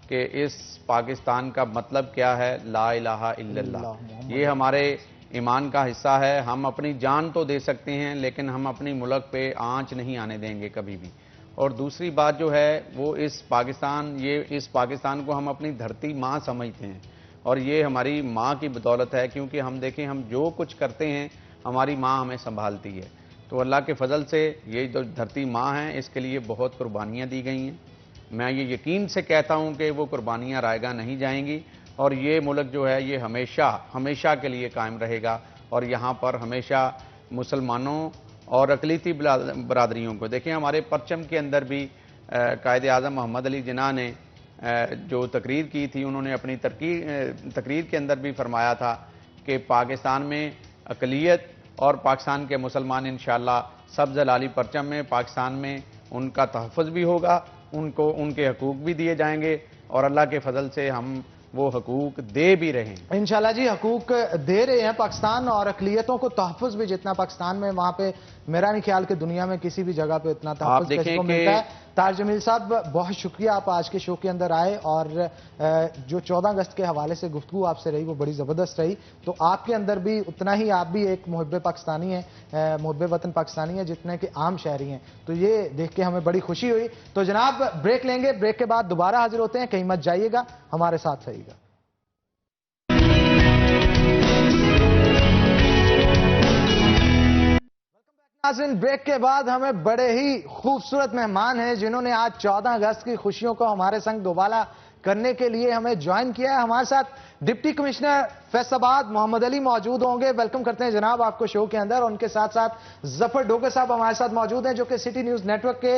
कि इस पाकिस्तान का मतलब क्या है, ला इलाहा इल्लल्लाह। ये हमारे ईमान का हिस्सा है। हम अपनी जान तो दे सकते हैं लेकिन हम अपनी मुल्क पे आंच नहीं आने देंगे कभी भी। और दूसरी बात जो है वो इस पाकिस्तान को हम अपनी धरती माँ समझते हैं और ये हमारी माँ की बदौलत है, क्योंकि हम देखें हम जो कुछ करते हैं हमारी माँ हमें संभालती है। तो अल्लाह के फजल से ये जो धरती माँ है इसके लिए बहुत कुर्बानियाँ दी गई हैं। मैं ये यकीन से कहता हूँ कि वो कुर्बानियाँ रायगा नहीं जाएंगी और ये मुल्क जो है ये हमेशा के लिए कायम रहेगा। और यहाँ पर हमेशा मुसलमानों और अक़लीती बरादरियों को देखें, हमारे परचम के अंदर भी कायद आज़म मोहम्मद अली जिन्ना ने जो तकरीर की थी, उन्होंने अपनी तकरीर के अंदर भी फरमाया था कि पाकिस्तान में अक़लियत और पाकिस्तान के मुसलमान इंशाअल्लाह सब्ज़ हलाली परचम में पाकिस्तान में उनका तहफ़्फ़ुज़ भी होगा, उनको उनके हकूक़ भी दिए जाएंगे और अल्लाह के फजल से हम वो हकूक दे भी रहे हैं इंशाल्लाह जी। हकूक दे रहे हैं पाकिस्तान और अक़लियतों को तहफ़्फ़ुज़ भी जितना पाकिस्तान में, वहां पे मेरा नहीं ख्याल कि दुनिया में किसी भी जगह पे इतना तहफ़्फ़ुज़ किसी को मिलता है। तार जमील साहब, बहुत शुक्रिया, आप आज के शो के अंदर आए और जो 14 अगस्त के हवाले से गुफ्तगू आपसे रही वो बड़ी ज़बरदस्त रही। तो आपके अंदर भी उतना ही, आप भी एक मुहब्बे पाकिस्तानी हैं, मुहब्बे वतन पाकिस्तानी हैं जितने कि आम शहरी हैं। तो ये देख के हमें बड़ी खुशी हुई। तो जनाब ब्रेक लेंगे, ब्रेक के बाद दोबारा हाजिर होते हैं, कहीं मत जाइएगा, हमारे साथ रहिएगा। नाज़रीन, ब्रेक के बाद हमें बड़े ही खूबसूरत मेहमान हैं जिन्होंने आज 14 अगस्त की खुशियों को हमारे संग दोबारा करने के लिए हमें ज्वाइन किया है। हमारे साथ डिप्टी कमिश्नर फैसलाबाद मोहम्मद अली मौजूद होंगे। वेलकम करते हैं जनाब आपको शो के अंदर। और उनके साथ साथ जफर डोगर साहब हमारे साथ मौजूद हैं जो कि सिटी न्यूज नेटवर्क के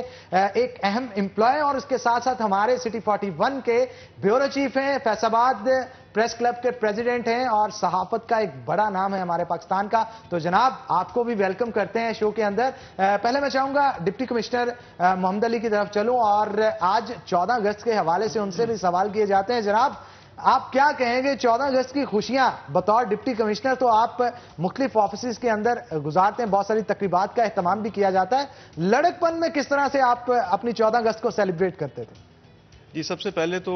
एक अहम एम्प्लॉय और उसके साथ साथ हमारे सिटी 41 के ब्यूरो चीफ हैं, फैसलाबाद प्रेस क्लब के प्रेसिडेंट हैं और सहाफत का एक बड़ा नाम है हमारे पाकिस्तान का। तो जनाब आपको भी वेलकम करते हैं शो के अंदर। पहले मैं चाहूंगा डिप्टी कमिश्नर मोहम्मद अली की तरफ चलूं और आज 14 अगस्त के हवाले से उनसे भी सवाल किए जाते हैं। जनाब आप क्या कहेंगे, 14 अगस्त की खुशियां बतौर डिप्टी कमिश्नर तो आप मुख्तलिफ ऑफिस के अंदर गुजारते हैं, बहुत सारी तकरीबात का एहतमाम भी किया जाता है, लड़कपन में किस तरह से आप अपनी 14 अगस्त को सेलिब्रेट करते थे? जी, सबसे पहले तो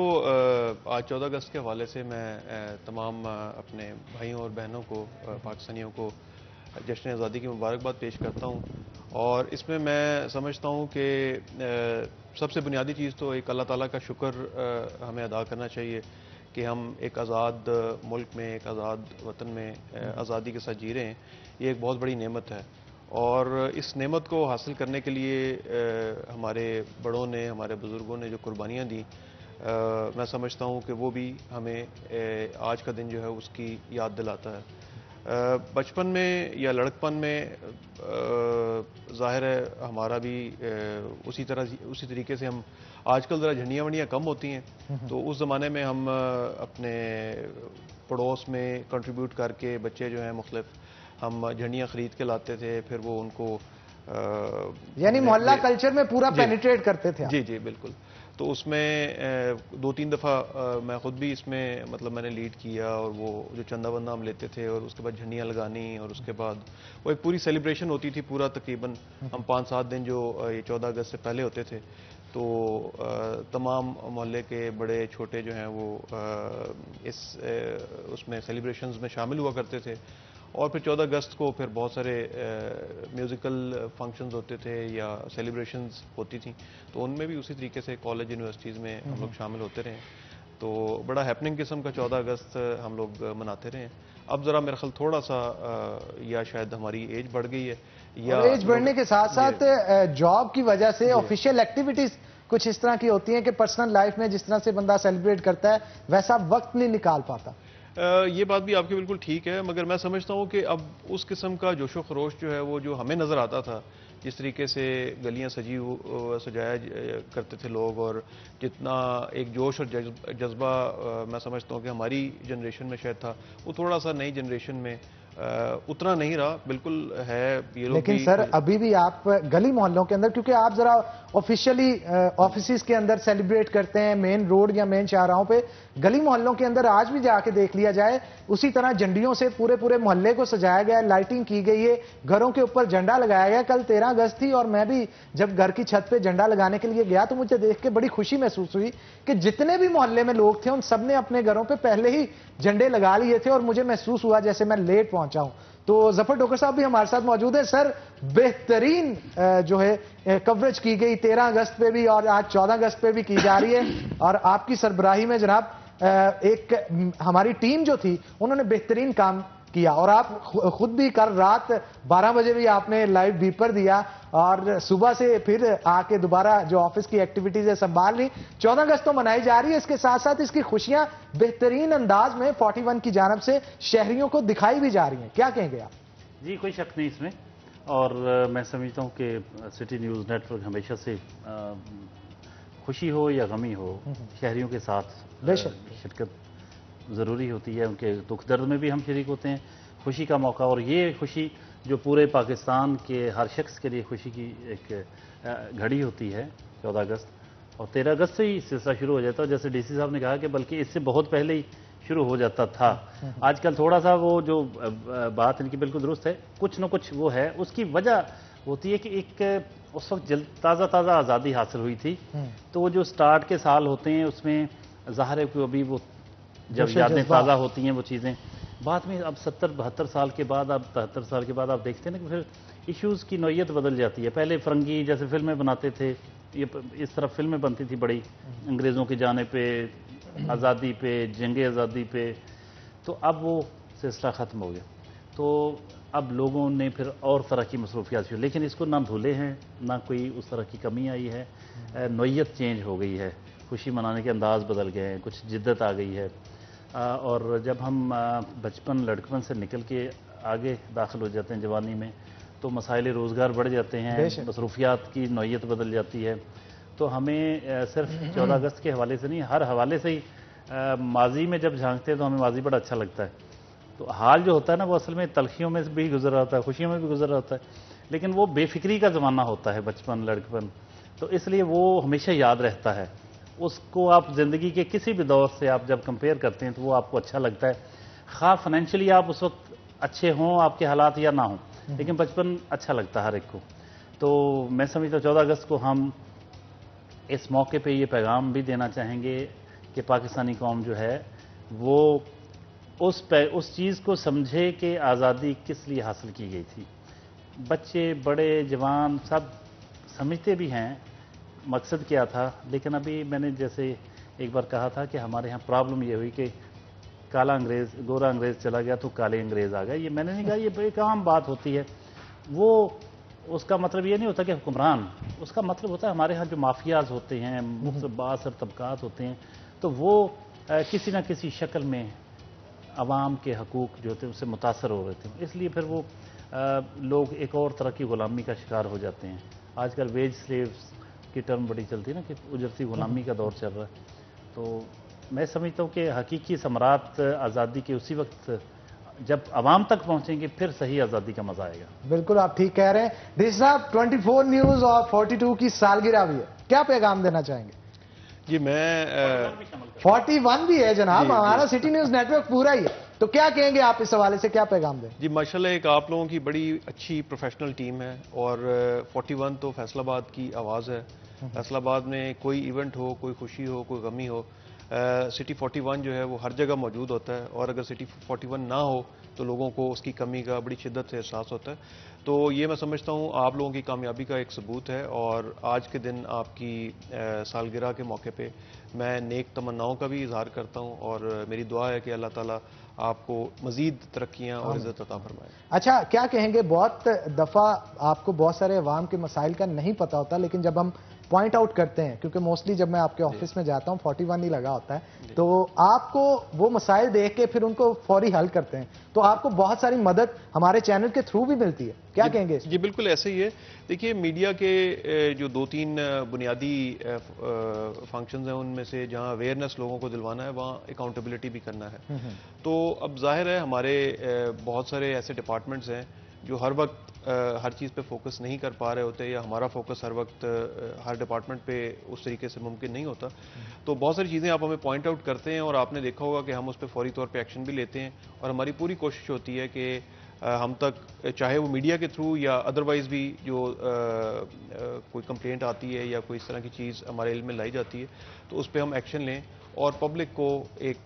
आज 14 अगस्त के हवाले से मैं तमाम अपने भाइयों और बहनों को, पाकिस्तानियों को जश्न आज़ादी की मुबारकबाद पेश करता हूँ। और इसमें मैं समझता हूँ कि सबसे बुनियादी चीज़ तो एक अल्लाह ताला का शुक्र हमें अदा करना चाहिए कि हम एक आज़ाद मुल्क में, एक आज़ाद वतन में आज़ादी के साथ जी रहे हैं। ये एक बहुत बड़ी नेमत है और इस नेमत को हासिल करने के लिए हमारे बड़ों ने, हमारे बुज़ुर्गों ने जो कुर्बानियाँ दी, मैं समझता हूँ कि वो भी हमें आज का दिन जो है उसकी याद दिलाता है। बचपन में या लड़कपन में ज़ाहिर है हमारा भी उसी तरीके से हम, आजकल ज़रा झंडियाँ वंडियाँ कम होती हैं, तो उस ज़माने में हम अपने पड़ोस में कंट्रीब्यूट करके बच्चे जो हैं मुख्तलिफ, हम झंडियाँ ख़रीद के लाते थे, फिर वो उनको यानी मोहल्ला कल्चर में पूरा पेनिट्रेट करते थे आप? जी जी बिल्कुल। तो उसमें 2-3 दफ़ा मैं ख़ुद भी इसमें मतलब मैंने लीड किया और वो जो चंदा वंदा हम लेते थे और उसके बाद झंडियाँ लगानी और उसके बाद वो एक पूरी सेलिब्रेशन होती थी। पूरा तकरीबन हम 5-7 दिन जो ये 14 अगस्त से पहले होते थे, तो तमाम मोहल्ले के बड़े छोटे जो हैं वो उसमें सेलिब्रेशंस में शामिल हुआ करते थे। और फिर 14 अगस्त को फिर बहुत सारे म्यूज़िकल फंक्शंस होते थे या सेलिब्रेशंस होती थी, तो उनमें भी उसी तरीके से कॉलेज यूनिवर्सिटीज़ में हम लोग शामिल होते रहे। तो बड़ा हैपनिंग किस्म का 14 अगस्त हम लोग मनाते रहे। अब ज़रा मेरा ख्याल थोड़ा सा या शायद हमारी एज बढ़ गई है, या एज बढ़ने के साथ साथ जॉब की वजह से ऑफिशियल एक्टिविटीज़ कुछ इस तरह की होती हैं कि पर्सनल लाइफ में जिस तरह से बंदा सेलिब्रेट करता है वैसा वक्त नहीं निकाल पाता। ये बात भी आपकी बिल्कुल ठीक है, मगर मैं समझता हूँ कि अब उस किस्म का जोशो खरोश जो है वो जो हमें नज़र आता था, जिस तरीके से गलियाँ सजाया करते थे लोग, और जितना एक जोश और जज्बा मैं समझता हूँ कि हमारी जनरेशन में शायद था, वो थोड़ा सा नई जनरेशन में उतना नहीं रहा। बिल्कुल है ये लोग। लेकिन सर अभी भी आप गली मोहल्लों के अंदर, क्योंकि आप जरा ऑफिशियली ऑफिस के अंदर सेलिब्रेट करते हैं, मेन रोड या मेन शाहराहों पे, गली मोहल्लों के अंदर आज भी जाके देख लिया जाए उसी तरह झंडियों से पूरे पूरे मोहल्ले को सजाया गया है, लाइटिंग की गई है, घरों के ऊपर झंडा लगाया गया। कल 13 अगस्त थी और मैं भी जब घर की छत पे झंडा लगाने के लिए गया तो मुझे देख के बड़ी खुशी महसूस हुई कि जितने भी मोहल्ले में लोग थे उन सब ने अपने घरों पे पहले ही झंडे लगा लिए थे और मुझे महसूस हुआ जैसे मैं लेट पहुंचा हूं। तो जफर डोगर साहब भी हमारे साथ मौजूद है। सर, बेहतरीन जो है कवरेज की गई 13 अगस्त पे भी और आज 14 अगस्त पे भी की जा रही है, और आपकी सरबराही में जनाब एक हमारी टीम जो थी उन्होंने बेहतरीन काम किया, और आप खुद भी कल रात 12 बजे भी आपने लाइव बीपर दिया और सुबह से फिर आके दोबारा जो ऑफिस की एक्टिविटीज है संभाल ली। 14 अगस्त तो मनाई जा रही है, इसके साथ साथ इसकी खुशियां बेहतरीन अंदाज में 41 की जानब से शहरियों को दिखाई भी जा रही हैं, क्या कहेंगे आप? जी, कोई शक नहीं इसमें, और मैं समझता हूँ कि सिटी न्यूज़ नेटवर्क हमेशा से खुशी हो या गमी हो शहरियों के साथ शिरकत ज़रूरी होती है। उनके दुख दर्द में भी हम शरीक होते हैं, खुशी का मौका, और ये खुशी जो पूरे पाकिस्तान के हर शख्स के लिए खुशी की एक घड़ी होती है 14 अगस्त, और 13 अगस्त से ही सिलसिला शुरू हो जाता है, जैसे डीसी साहब ने कहा कि बल्कि इससे बहुत पहले ही शुरू हो जाता था। आजकल थोड़ा सा वो जो बात इनकी बिल्कुल दुरुस्त है, कुछ न कुछ वो है, उसकी वजह होती है कि एक उस वक्त ताज़ा आज़ादी हासिल हुई थी, तो वो जो स्टार्ट के साल होते हैं उसमें ज़ाहिर है कि अभी वो जब यादें ताज़ा होती हैं वो चीज़ें, बाद में अब 70-72 साल के बाद, अब 73 साल के बाद आप देखते हैं ना कि फिर इश्यूज़ की नौयत बदल जाती है। पहले फरंगी जैसे फिल्में बनाते थे, ये इस तरह फिल्में बनती थी बड़ी, अंग्रेज़ों के जाने पे, आज़ादी पे, जंग आज़ादी पे, तो अब वो सिलसिला ख़त्म हो गया। तो अब लोगों ने फिर और तरह की मसरूफियात शुरू, लेकिन इसको ना भूले हैं, ना कोई उस तरह की कमी आई है। नोयत चेंज हो गई है, खुशी मनाने के अंदाज बदल गए हैं, कुछ जिद्दत आ गई है। और जब हम बचपन लड़कपन से निकल के आगे दाखिल हो जाते हैं जवानी में, तो मसाइल रोज़गार बढ़ जाते हैं, मसरूफियात की नोयत बदल जाती है। तो हमें सिर्फ 14 अगस्त के हवाले से नहीं, हर हवाले से ही माजी में जब झांकते हैं तो हमें माजी बड़ा अच्छा लगता है। तो हाल जो होता है ना, वो असल में तलखियों में भी गुजर रहा होता है, खुशियों में भी गुजर रहा होता है, लेकिन वो बेफिक्री का ज़माना होता है, बचपन लड़कपन, तो इसलिए वो हमेशा याद रहता है। उसको आप ज़िंदगी के किसी भी दौर से आप जब कंपेयर करते हैं तो वो आपको अच्छा लगता है, खा फाइनेंशियली आप उस वक्त अच्छे हों आपके हालात या ना हों, लेकिन बचपन अच्छा लगता है हर एक को। तो मैं समझता हूँ 14 अगस्त को हम इस मौके पे ये पैगाम भी देना चाहेंगे कि पाकिस्तानी कौम जो है वो उस चीज़ को समझे कि आज़ादी किस लिए हासिल की गई थी। बच्चे बड़े जवान सब समझते भी हैं मकसद क्या था, लेकिन अभी मैंने जैसे एक बार कहा था कि हमारे यहाँ प्रॉब्लम ये हुई कि काला अंग्रेज़, गोरा अंग्रेज़ चला गया तो काले अंग्रेज़ आ गए। ये मैंने नहीं कहा, ये एक आम बात होती है। वो उसका मतलब ये नहीं होता कि हुक्मरान, उसका मतलब होता है हमारे यहाँ जो माफियाज होते हैं, मुख्तलिफ बासर तबकात होते हैं, तो वो किसी न किसी शक्ल में अवाम के हकूक़ जो होते हैं उससे मुतासर हो रहे थे, इसलिए फिर वो लोग एक और तरह की ग़ुलामी का शिकार हो जाते हैं। आजकल वेज स्लेव्स की टर्म बड़ी चलती है ना कि उजरती ग़ुलामी का दौर चल रहा है। तो मैं समझता हूँ कि हकीकी समरात आज़ादी के उसी वक्त जब आवाम तक पहुंचेंगे फिर सही आज़ादी का मजा आएगा। बिल्कुल आप ठीक कह रहे हैं। डीसी साहब 24 न्यूज़ और 42 की सालगिरह भी है, क्या पैगाम देना चाहेंगे? जी मैं 41 भी है जनाब, हमारा सिटी न्यूज़ नेटवर्क पूरा ही है, तो क्या कहेंगे आप इस हवाले से, क्या पैगाम दें? जी माशाल्लाह एक आप लोगों की बड़ी अच्छी प्रोफेशनल टीम है और 41 तो फैसलाबाद की आवाज़ है। फैसलाबाद में कोई इवेंट हो, कोई खुशी हो, कोई गमी हो, सिटी 41 जो है वो हर जगह मौजूद होता है, और अगर सिटी 41 ना हो तो लोगों को उसकी कमी का बड़ी शिद्दत से एहसास होता है। तो ये मैं समझता हूँ आप लोगों की कामयाबी का एक सबूत है, और आज के दिन आपकी सालगिरह के मौके पे मैं नेक तमन्नाओं का भी इजहार करता हूँ, और मेरी दुआ है कि अल्लाह ताला आपको मजीद तरक्कियाँ और इज़्ज़त अता फरमाए। अच्छा, क्या कहेंगे, बहुत दफ़ा आपको बहुत सारे अवाम के मसाइल का नहीं पता होता, लेकिन जब हम पॉइंट आउट करते हैं, क्योंकि मोस्टली जब मैं आपके ऑफिस में जाता हूं 41 ही लगा होता है, तो आपको वो मसाइल देख के फिर उनको फौरी हल करते हैं, तो आपको बहुत सारी मदद हमारे चैनल के थ्रू भी मिलती है, क्या कहेंगे? जी बिल्कुल ऐसे ही है। देखिए मीडिया के जो 2-3 बुनियादी फंक्शंस हैं, उनमें से जहां अवेयरनेस लोगों को दिलवाना है वहां अकाउंटेबिलिटी भी करना है। तो अब जाहिर है हमारे बहुत सारे ऐसे डिपार्टमेंट्स हैं जो हर वक्त हर चीज़ पे फोकस नहीं कर पा रहे होते, या हमारा फोकस हर वक्त हर डिपार्टमेंट पे उस तरीके से मुमकिन नहीं होता। तो बहुत सारी चीज़ें आप हमें पॉइंट आउट करते हैं, और आपने देखा होगा कि हम उस पर फौरी तौर पे एक्शन भी लेते हैं, और हमारी पूरी कोशिश होती है कि हम तक, चाहे वो मीडिया के थ्रू या अदरवाइज़ भी जो कोई कंप्लेंट आती है या कोई इस तरह की चीज़ हमारे इल्म में लाई जाती है, तो उस पर हम एक्शन लें, और पब्लिक को एक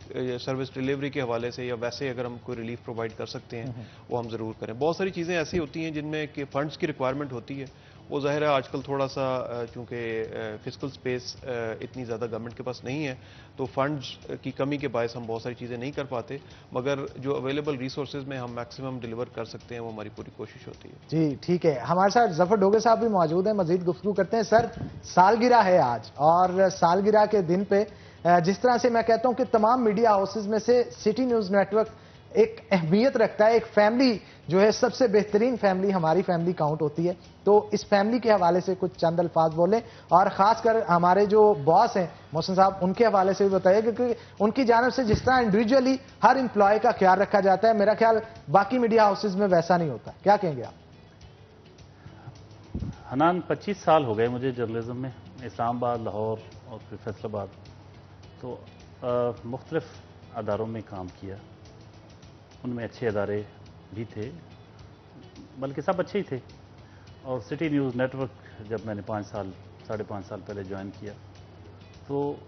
सर्विस डिलीवरी के हवाले से या वैसे अगर हम कोई रिलीफ प्रोवाइड कर सकते हैं वो हम ज़रूर करें। बहुत सारी चीज़ें ऐसी होती हैं जिनमें कि फ़ंड्स की रिक्वायरमेंट होती है, वो ज़ाहिर है आजकल थोड़ा सा चूँकि फिस्कल स्पेस इतनी ज़्यादा गवर्नमेंट के पास नहीं है, तो फंड्स की कमी के बायस हम बहुत सारी चीज़ें नहीं कर पाते, मगर जो अवेलेबल रिसोर्सेज में हम मैक्सिमम डिलीवर कर सकते हैं वो हमारी पूरी कोशिश होती है। जी ठीक है, हमारे साथ जफर डोगे साहब भी मौजूद हैं, मजीद गुफ्तगू करते हैं। सर, सालगिरह है आज, और सालगिरह के दिन पे जिस तरह से मैं कहता हूं कि तमाम मीडिया हाउसेज में से सिटी न्यूज़ नेटवर्क एक अहमियत रखता है, एक फैमिली जो है सबसे बेहतरीन फैमिली हमारी फैमिली काउंट होती है, तो इस फैमिली के हवाले से कुछ चंद अल्फाज बोलें, और खासकर हमारे जो बॉस हैं मोहसिन साहब, उनके हवाले से भी बताइए, क्योंकि उनकी जानिब से जिस तरह इंडिविजुअली हर एम्प्लॉय का ख्याल रखा जाता है, मेरा ख्याल बाकी मीडिया हाउसेज में वैसा नहीं होता, क्या कहेंगे आप? हनान 25 साल हो गए मुझे जर्नलिज्म में, इस्लामाबाद, लाहौर और फिर फैसलाबाद, तो मुख्तलिफ अदारों में काम किया, उनमें अच्छे अदारे भी थे, बल्कि सब अच्छे ही थे। और सिटी न्यूज़ नेटवर्क जब मैंने 5.5 साल पहले ज्वाइन किया, तो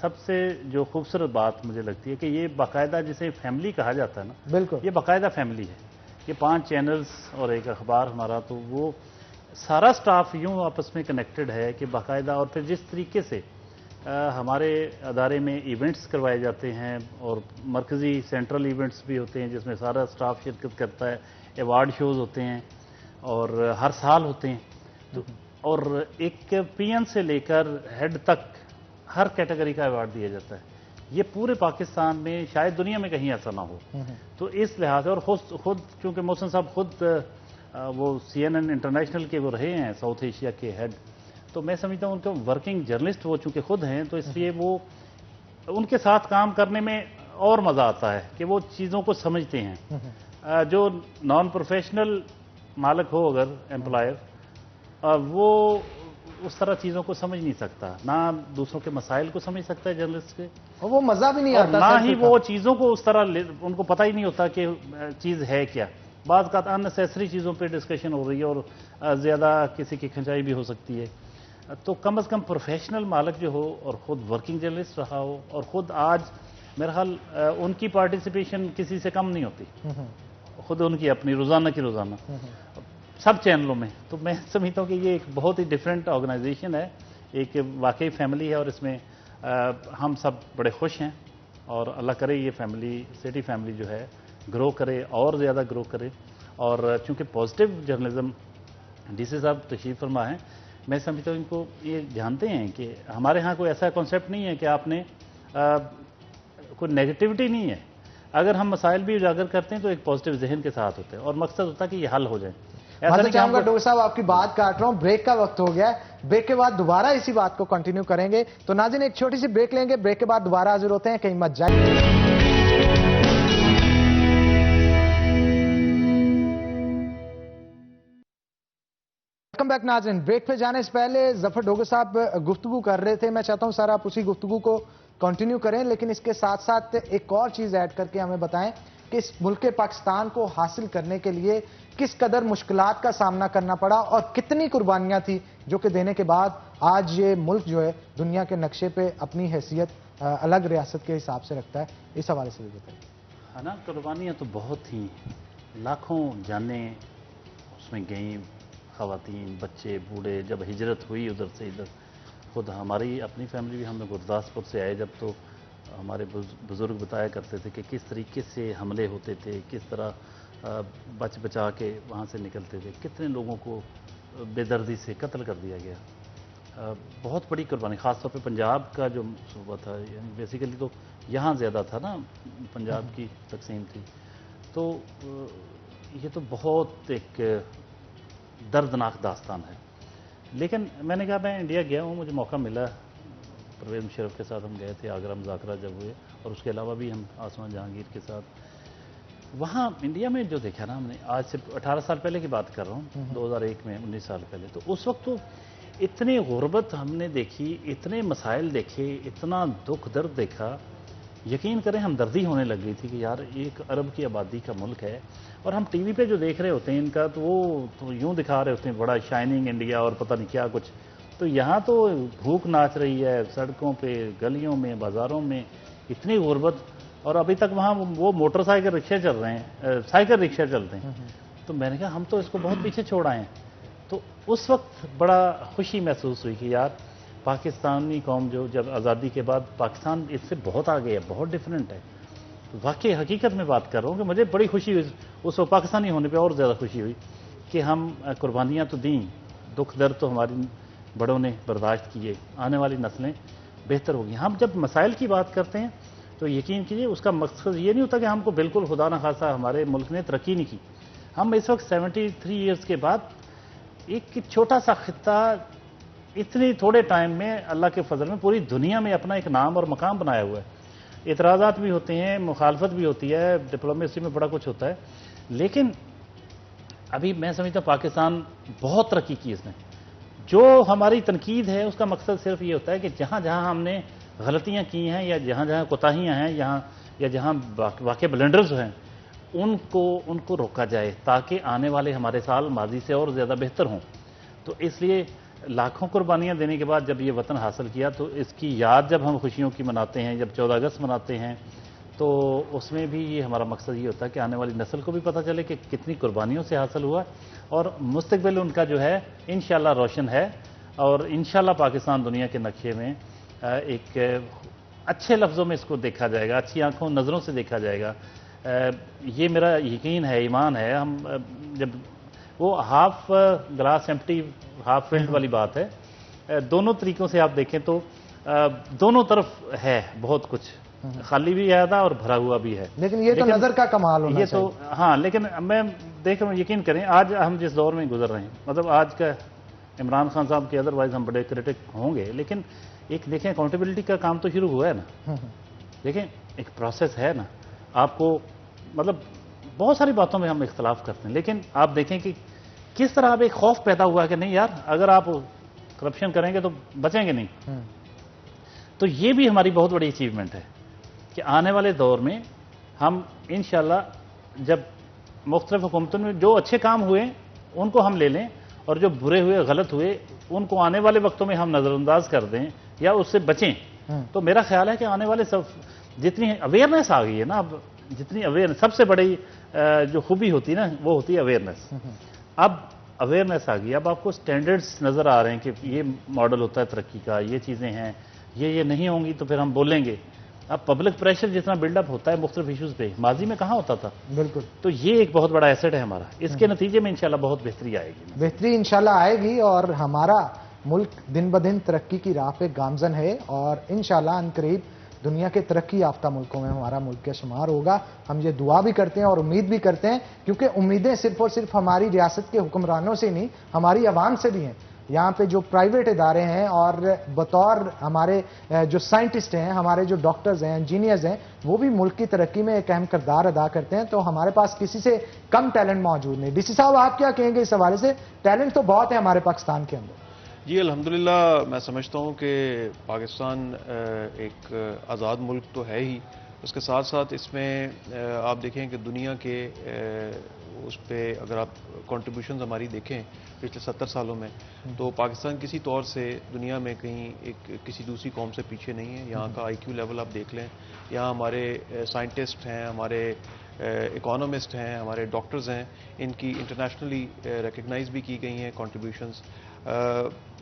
सबसे जो खूबसूरत बात मुझे लगती है कि ये बाकायदा जिसे फैमिली कहा जाता है ना, बिल्कुल ये बाकायदा फैमिली है। ये 5 चैनल्स और एक अखबार हमारा, तो वो सारा स्टाफ यूँ आपस में कनेक्टेड है कि बाकायदा, और फिर जिस तरीके से हमारे अदारे में इवेंट्स करवाए जाते हैं और मरकज़ी सेंट्रल इवेंट्स भी होते हैं जिसमें सारा स्टाफ शिरकत करता है, अवार्ड शोज़ होते हैं और हर साल होते हैं। तो और एक पीएन से लेकर हेड तक हर कैटेगरी का अवार्ड दिया जाता है। ये पूरे पाकिस्तान में शायद दुनिया में कहीं ऐसा ना हो। तो इस लिहाज से और खुद चूँकि मोहसिन साहब खुद वो CNN इंटरनेशनल के वो रहे हैं साउथ एशिया के हेड, तो मैं समझता हूँ उनके वर्किंग जर्नलिस्ट वो चूँकि खुद हैं, तो इसलिए वो उनके साथ काम करने में और मज़ा आता है कि वो चीज़ों को समझते हैं। जो नॉन प्रोफेशनल मालिक हो अगर एम्प्लॉयर, वो उस तरह चीज़ों को समझ नहीं सकता, ना दूसरों के मसाइल को समझ सकता है जर्नलिस्ट के, और वो मज़ा भी नहीं और आता, ना ही वो चीज़ों को उस तरह उनको पता ही नहीं होता कि चीज़ है क्या। बाज़ का अननेसेसरी चीज़ों पे डिस्कशन हो रही है और ज़्यादा किसी की खिंचाई भी हो सकती है। तो कम अज़ कम प्रोफेशनल मालिक जो हो और ख़ुद वर्किंग जर्नलिस्ट रहा हो और ख़ुद आज मेरा ख्याल उनकी पार्टिसिपेशन किसी से कम नहीं होती, ख़ुद उनकी अपनी रोज़ाना की रोज़ाना सब चैनलों में। तो मैं समझता हूँ कि ये एक बहुत ही डिफरेंट ऑर्गेनाइजेशन है, एक वाकई फैमिली है और इसमें हम सब बड़े खुश हैं और अल्लाह करे ये फैमिली, सिटी फैमिली जो है ग्रो करे और ज़्यादा ग्रो करे। और चूँकि पॉजिटिव जर्नलिज्म डीसी साहब तशरीफ़ फरमा हैं, मैं समझता हूँ इनको ये जानते हैं कि हमारे यहाँ कोई ऐसा कॉन्सेप्ट नहीं है कि आपने कोई नेगेटिविटी नहीं है। अगर हम मसाइल भी उजागर करते हैं तो एक पॉजिटिव जहन के साथ होते हैं और मकसद होता है कि ये हल हो जाए। मैं चाहूंगा डॉक्टर साहब आपकी बात काट रहा हूं, ब्रेक का वक्त हो गया है, ब्रेक के बाद दोबारा इसी बात को कंटिन्यू करेंगे। तो नाज़रीन एक छोटी सी ब्रेक लेंगे, ब्रेक के बाद दोबारा हाजिर होते हैं, कहीं मत जाइए। वेलकम बैक नाज़रीन। ब्रेक पे जाने से पहले जफर डोगर साहब गुफ्तगू कर रहे थे, मैं चाहता हूं सर आप उसी गुफ्तगू को कंटिन्यू करें, लेकिन इसके साथ साथ एक और चीज ऐड करके हमें बताएं कि इस मुल्क पाकिस्तान को हासिल करने के लिए किस कदर मुश्किलात का सामना करना पड़ा और कितनी कुर्बानियां थी जो कि देने के बाद आज ये मुल्क जो है दुनिया के नक्शे पे अपनी हैसियत अलग रियासत के हिसाब से रखता है। इस हवाले से भी बताइए। है ना, कुर्बानियाँ तो बहुत थी, लाखों जानें उसमें गई, ख़वातीन, बच्चे, बूढ़े। जब हिजरत हुई उधर से इधर, खुद हमारी अपनी फैमिली भी, हम गुरदासपुर से आए जब, तो हमारे बुज़ुर्ग बताया करते थे कि किस तरीके से हमले होते थे, किस तरह बच बचा के वहाँ से निकलते थे, कितने लोगों को बेदर्दी से कत्ल कर दिया गया। बहुत बड़ी कुर्बानी, ख़ासतौर पे पंजाब का जो सूबा था, यानी बेसिकली तो यहाँ ज़्यादा था ना, पंजाब की तकसीम थी। तो ये तो बहुत एक दर्दनाक दास्तान है। लेकिन मैंने कहा मैं इंडिया गया हूँ, मुझे मौका मिला, परवेज़ मुशर्रफ के साथ हम गए थे, आगरा मुज़ाकरा जब हुए, और उसके अलावा भी हम आसमान जहांगीर के साथ वहाँ इंडिया में जो देखा ना हमने, आज से 18 साल पहले की बात कर रहा हूँ, 2001 में, 19 साल पहले, तो उस वक्त तो इतनी गुर्बत हमने देखी, इतने मसाइल देखे, इतना दुख दर्द देखा, यकीन करें हमदर्दी होने लग गई थी कि यार एक अरब की आबादी का मुल्क है और हम टीवी पे जो देख रहे होते हैं इनका, तो वो तो यूँ दिखा रहे होते हैं बड़ा शाइनिंग इंडिया और पता नहीं क्या कुछ, तो यहाँ तो भूख नाच रही है सड़कों पे, गलियों में, बाज़ारों में, इतनी गुर्बत। और अभी तक वहाँ वो मोटरसाइकिल रिक्शे चल रहे हैं, साइकिल रिक्शे चलते हैं। तो मैंने कहा हम तो इसको बहुत पीछे छोड़ आए हैं। तो उस वक्त बड़ा खुशी महसूस हुई कि यार पाकिस्तानी कौम जो जब आज़ादी के बाद, पाकिस्तान इससे बहुत आगे है, बहुत डिफरेंट है। तो वाकई हकीकत में बात कर रहा हूँ कि मुझे बड़ी खुशी हुई उस वक्त, पाकिस्तानी होने पे और ज़्यादा खुशी हुई कि हम कुर्बानियाँ तो दी, दुख दर्द तो हमारी बड़ों ने बर्दाश्त किए, आने वाली नस्लें बेहतर होगी। हम जब मसाइल की बात करते हैं तो यकीन कीजिए उसका मकसद ये नहीं होता कि हमको बिल्कुल खुदा न खासा हमारे मुल्क ने तरक्की नहीं की। हम इस वक्त 73 ईयर्स के बाद एक छोटा सा खित्ता इतनी थोड़े टाइम में अल्लाह के फजल में पूरी दुनिया में अपना एक नाम और मकाम बनाया हुआ है। इतराज़ात भी होते हैं, मुखालफत भी होती है, डिप्लोमेसी में बड़ा कुछ होता है, लेकिन अभी मैं समझता हूँ पाकिस्तान बहुत तरक्की की इसने। जो हमारी तनकीद है उसका मकसद सिर्फ ये होता है कि जहाँ जहाँ हमने गलतियाँ की हैं या जहाँ जहाँ कोताहियाँ हैं या जहाँ वाकई ब्लंडर्स हैं, उनको रोका जाए ताकि आने वाले हमारे साल माजी से और ज़्यादा बेहतर हों। तो इसलिए लाखों कुर्बानियाँ देने के बाद जब ये वतन हासिल किया, तो इसकी याद जब हम खुशियों की मनाते हैं, जब 14 अगस्त मनाते हैं, तो उसमें भी ये हमारा मकसद ये होता है कि आने वाली नस्ल को भी पता चले कि कितनी कुर्बानियों से हासिल हुआ और मुस्तकबिल उनका जो है इंशाल्लाह रोशन है और इंशाल्लाह पाकिस्तान दुनिया के नक्शे में ایک اچھے لفظوں میں اس کو دیکھا جائے گا, اچھی آنکھوں نظروں سے دیکھا جائے گا. یہ میرا یقین ہے, ایمان ہے. ہم جب وہ half glass empty half filled والی بات ہے, دونوں طریقوں سے آپ دیکھیں تو دونوں طرف ہے بہت کچھ, خالی بھی ہے اور بھرا ہوا بھی ہے. لیکن یہ تو نظر کا کمال ہونا یہ تو ہاں, لیکن میں دیکھ رہا ہوں, یقین کریں آج ہم جس دور میں گزر رہے ہیں, مطلب آج کا عمران خان صاحب کے ادروائز ہم بڑے کرٹک ہوں گے, لیکن ایک دیکھیں اکاؤنٹیبلٹی کا کام تو شروع ہوا ہے نا. دیکھیں ایک پروسیس ہے نا. آپ کو مطلب بہت ساری باتوں میں ہم اختلاف کرتے ہیں, لیکن آپ دیکھیں کہ کس طرح اب ایک خوف پیدا ہوا ہے کہ نہیں یار اگر آپ کرپشن کریں گے تو بچیں گے نہیں. تو یہ بھی ہماری بہت بڑی اچیومنٹ ہے کہ آنے والے دور میں ہم انشاءاللہ جب مختلف حکومتوں میں جو اچھے کام ہوئے ان کو ہم لے لیں, اور جو برے ہوئے غلط ہوئے ان کو آنے والے وقتوں میں ہم نظر انداز کر دیں یا اس سے بچیں. تو میرا خیال ہے کہ آنے والے جتنی اویئرنیس آ گئی ہے نا, اب جتنی اویئرنیس, سب سے بڑی جو خوبی ہوتی ہے نا وہ ہوتی ہے اویئرنیس. اب اویئرنیس آ گئی, اب آپ کو سٹینڈرڈز نظر آ رہے ہیں کہ یہ ماڈل ہوتا ہے ترقی کا, یہ چیزیں ہیں, یہ نہیں ہوں گی تو پھر ہم بولیں گے. اب پبلک پریشر جتنا بلڈ اپ ہوتا ہے مختلف ایشوز پہ, ماضی میں کہاں ہوتا تھا. بالکل. تو یہ ایک بہت بڑا ایسٹ ہے ہمارا. اس کے نتیجے میں انشاءاللہ بہت بہتری آئے گی. بہتری انشاءاللہ آئے گی, اور ہمارا ملک دن بدن ترقی کی راہ پہ گامزن ہے, اور انشاءاللہ عنقریب دنیا کے ترقی یافتہ ملکوں میں ہمارا ملک کا شمار ہوگا. ہم یہ دعا بھی کرتے ہیں اور امید بھی کرتے ہیں, کیونکہ امیدیں صرف اور صرف ہماری ریاست کے حکمرانوں سے نہیں, ہماری عوام سے بھی ہیں. یہاں پہ جو پرائیویٹ ادارے ہیں اور بطور ہمارے جو سائنٹسٹ ہیں, ہمارے جو ڈاکٹرز ہیں, انجینئرز ہیں, وہ بھی ملک کی ترقی میں ایک اہم کردار ادا کرتے ہیں. تو ہمارے پاس کسی سے کم ٹیلنٹ موجود نہیں. ڈی سی صاحب آپ کیا کہیں گے اس حوالے سے؟ ٹیلنٹ تو بہت ہے ہمارے پاکستان کے اندر. جی الحمدللہ, میں سمجھتا ہوں کہ پاکستان ایک آزاد ملک تو ہے ہی, اس کے ساتھ ساتھ اس میں آپ دیکھیں کہ دنیا کے اس پہ اگر آپ کنٹریبیوشنز ہماری دیکھیں پچھلے 70 سالوں میں, تو پاکستان کسی طور سے دنیا میں کہیں کسی دوسری قوم سے پیچھے نہیں ہے. یہاں کا آئی کیو لیول آپ دیکھ لیں, یہاں ہمارے سائنٹسٹ ہیں, ہمارے اکانومسٹ ہیں, ہمارے ڈاکٹرز ہیں, ان کی انٹرنیشنلی ریکگنائز بھی کی گئی ہیں کنٹریبیوشنز.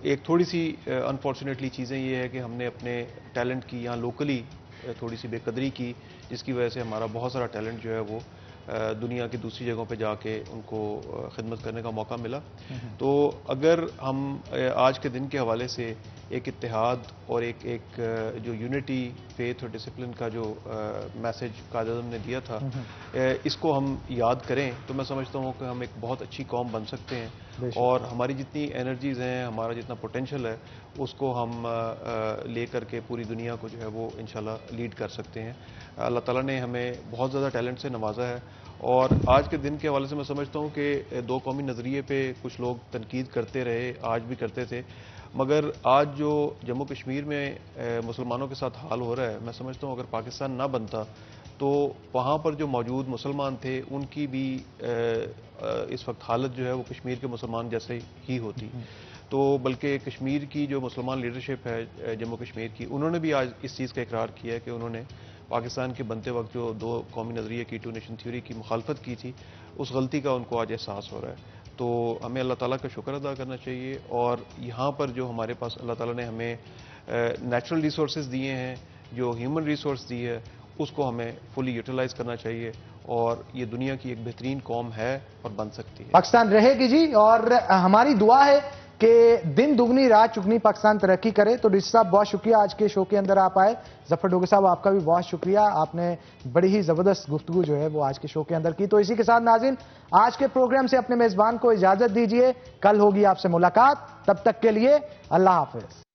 ایک تھوڑی سی انفارچونیٹلی چیزیں یہ ہے کہ ہم نے اپنے ٹیلنٹ کی یہاں لوکلی تھوڑی سی بے قدری کی, جس کی وجہ سے ہمارا بہت سارا ٹیلنٹ جو ہے وہ دنیا کی دوسری جگہوں پہ جا کے ان کو خدمت کرنے کا موقع ملا. تو اگر ہم آج کے دن کے حوالے سے ایک اتحاد اور ایک جو یونٹی فیتھ اور ڈسپلن کا جو میسج قائد اعظم نے دیا تھا, اس کو ہم یاد کریں تو میں سمجھتا ہوں کہ ہم ایک بہت اچھی قوم بن سکتے ہیں, اور ہماری جتنی انرجیز ہیں, ہمارا جتنا پوٹینشیل ہے, اس کو ہم لے کر کے پوری دنیا کو جو ہے وہ انشاءاللہ لیڈ کر سکتے ہیں. اللہ تعالیٰ نے ہمیں بہت زیادہ ٹیلنٹ سے نوازا ہے, اور آج کے دن کے حوالے سے میں سمجھتا ہوں کہ دو قومی نظریے پہ کچھ لوگ تنقید کرتے رہے, آج بھی کرتے تھے, مگر آج جو جموں کشمیر میں مسلمانوں کے ساتھ حال ہو رہا ہے, میں سمجھتا ہوں اگر پاکستان نہ بنتا تو وہاں پر جو موجود مسلمان تھے ان کی بھی اس وقت حالت جو ہے وہ کشمیر کے مسلمان جیسے ہی ہوتی. تو بلکہ کشمیر کی جو مسلمان لیڈرشپ ہے جموں کشمیر کی, انہوں نے بھی آج اس چیز کا اقرار کیا ہے کہ انہوں نے پاکستان کے بنتے وقت جو دو قومی نظریے کی, ٹو نیشن تھیوری کی مخالفت کی تھی, اس غلطی کا ان کو آج احساس ہو رہا ہے. تو ہمیں اللہ تعالیٰ کا شکر ادا کرنا چاہیے, اور یہاں پر جو ہمارے پاس اللہ تعالیٰ نے ہمیں نیچرل ریسورسز دیے ہیں, جو ہیومن ریسورس دی ہے, اس کو ہمیں فلی یوٹیلائز کرنا چاہیے, اور یہ دنیا کی ایک بہترین قوم ہے اور بن سکتی ہے. پاکستان رہے گی جی, اور ہماری دعا ہے کہ دن دگنی رات چگنی پاکستان ترقی کرے. تو ڈی سی صاحب بہت شکریہ, آج کے شو کے اندر آپ آئے. ظفر ڈوگر صاحب آپ کا بھی بہت شکریہ, آپ نے بڑی ہی زبردست گفتگو جو ہے وہ آج کے شو کے اندر کی. تو اسی کے ساتھ ناظرین آج کے پروگرام سے اپنے میزبان کو اجازت دیجیے, کل ہوگی آپ سے ملاقات, تب تک کے لیے اللہ حافظ.